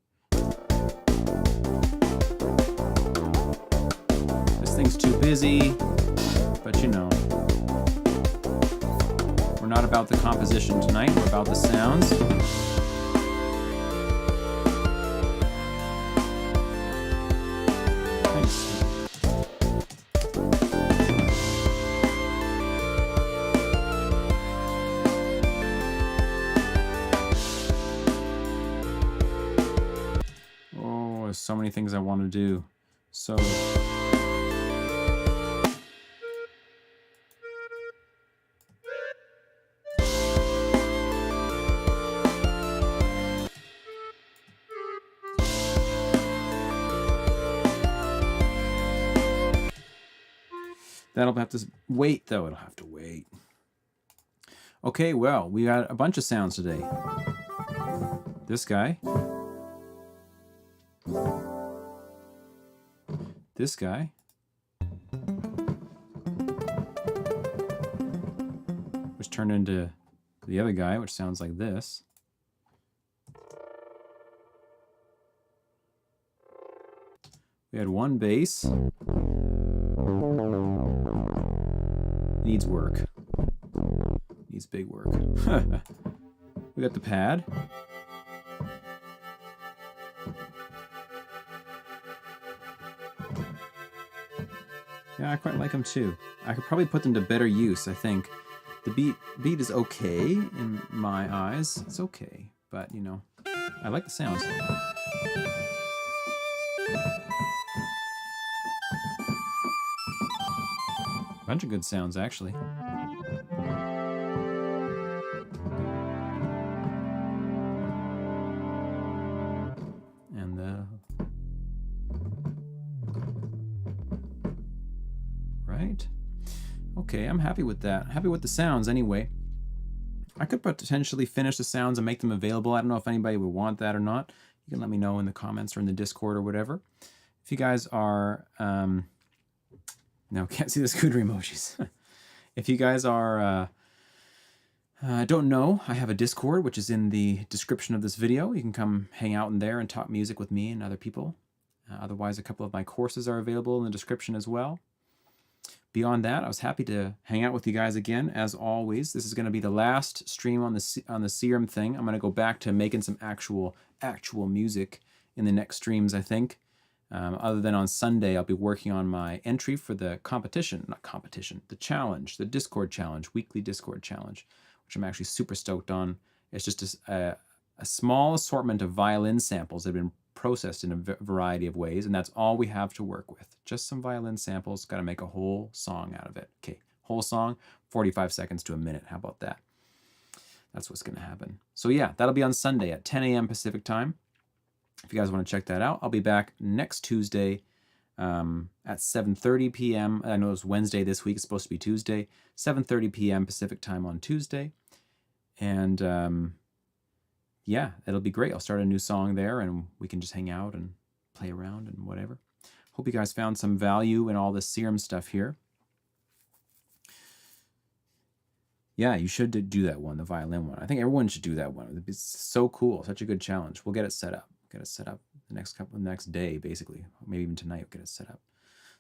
This thing's too busy, but you know, we're not about the composition tonight, we're about the sounds. So many things I want to do. So that'll have to wait though. It'll have to wait. Okay, well, we got a bunch of sounds today. This guy. This guy. Which turned into the other guy, which sounds like this. We had one bass. Needs work. Needs big work. We got the pad. Yeah, I quite like them too. I could probably put them to better use, I think. The beat is okay in my eyes. It's okay, but you know, I like the sounds. Bunch of good sounds, actually. And right? Okay, I'm happy with that. Happy with the sounds anyway. I could potentially finish the sounds and make them available. I don't know if anybody would want that or not. You can let me know in the comments or in the Discord or whatever. If you guys are... no, can't see the scooter emojis. If you guys are... don't know, I have a Discord, which is in the description of this video. You can come hang out in there and talk music with me and other people. Otherwise, a couple of my courses are available in the description as well. Beyond that, I was happy to hang out with you guys again, as always. This is going to be the last stream on the Serum thing. I'm going to go back to making some actual music in the next streams, I think. Other than on Sunday, I'll be working on my entry for the the challenge, the Discord challenge, weekly Discord challenge, which I'm actually super stoked on. It's just a small assortment of violin samples that have been processed in a variety of ways, and that's all we have to work with. Just some violin samples, got to make a whole song out of it. Okay, whole song, 45 seconds to a minute. How about that? That's what's going to happen. So yeah, that'll be on Sunday at 10 a.m. Pacific time. If you guys want to check that out, I'll be back next Tuesday at 7:30 p.m. I know it's Wednesday this week. It's supposed to be Tuesday. 7:30 p.m. Pacific time on Tuesday. And yeah, it'll be great. I'll start a new song there, and we can just hang out and play around and whatever. Hope you guys found some value in all this Serum stuff here. Yeah, you should do that one, the violin one. I think everyone should do that one. It's so cool. Such a good challenge. We'll get it set up. Get it set up the next day, basically. Maybe even tonight we'll get it set up.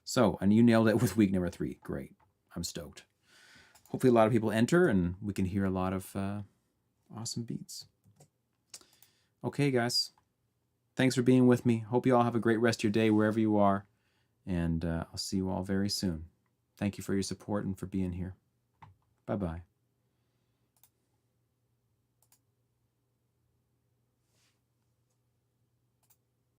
So, and you nailed it with week number 3. Great. I'm stoked. Hopefully a lot of people enter and we can hear a lot of awesome beats. Okay, guys. Thanks for being with me. Hope you all have a great rest of your day wherever you are. And I'll see you all very soon. Thank you for your support and for being here. Bye-bye.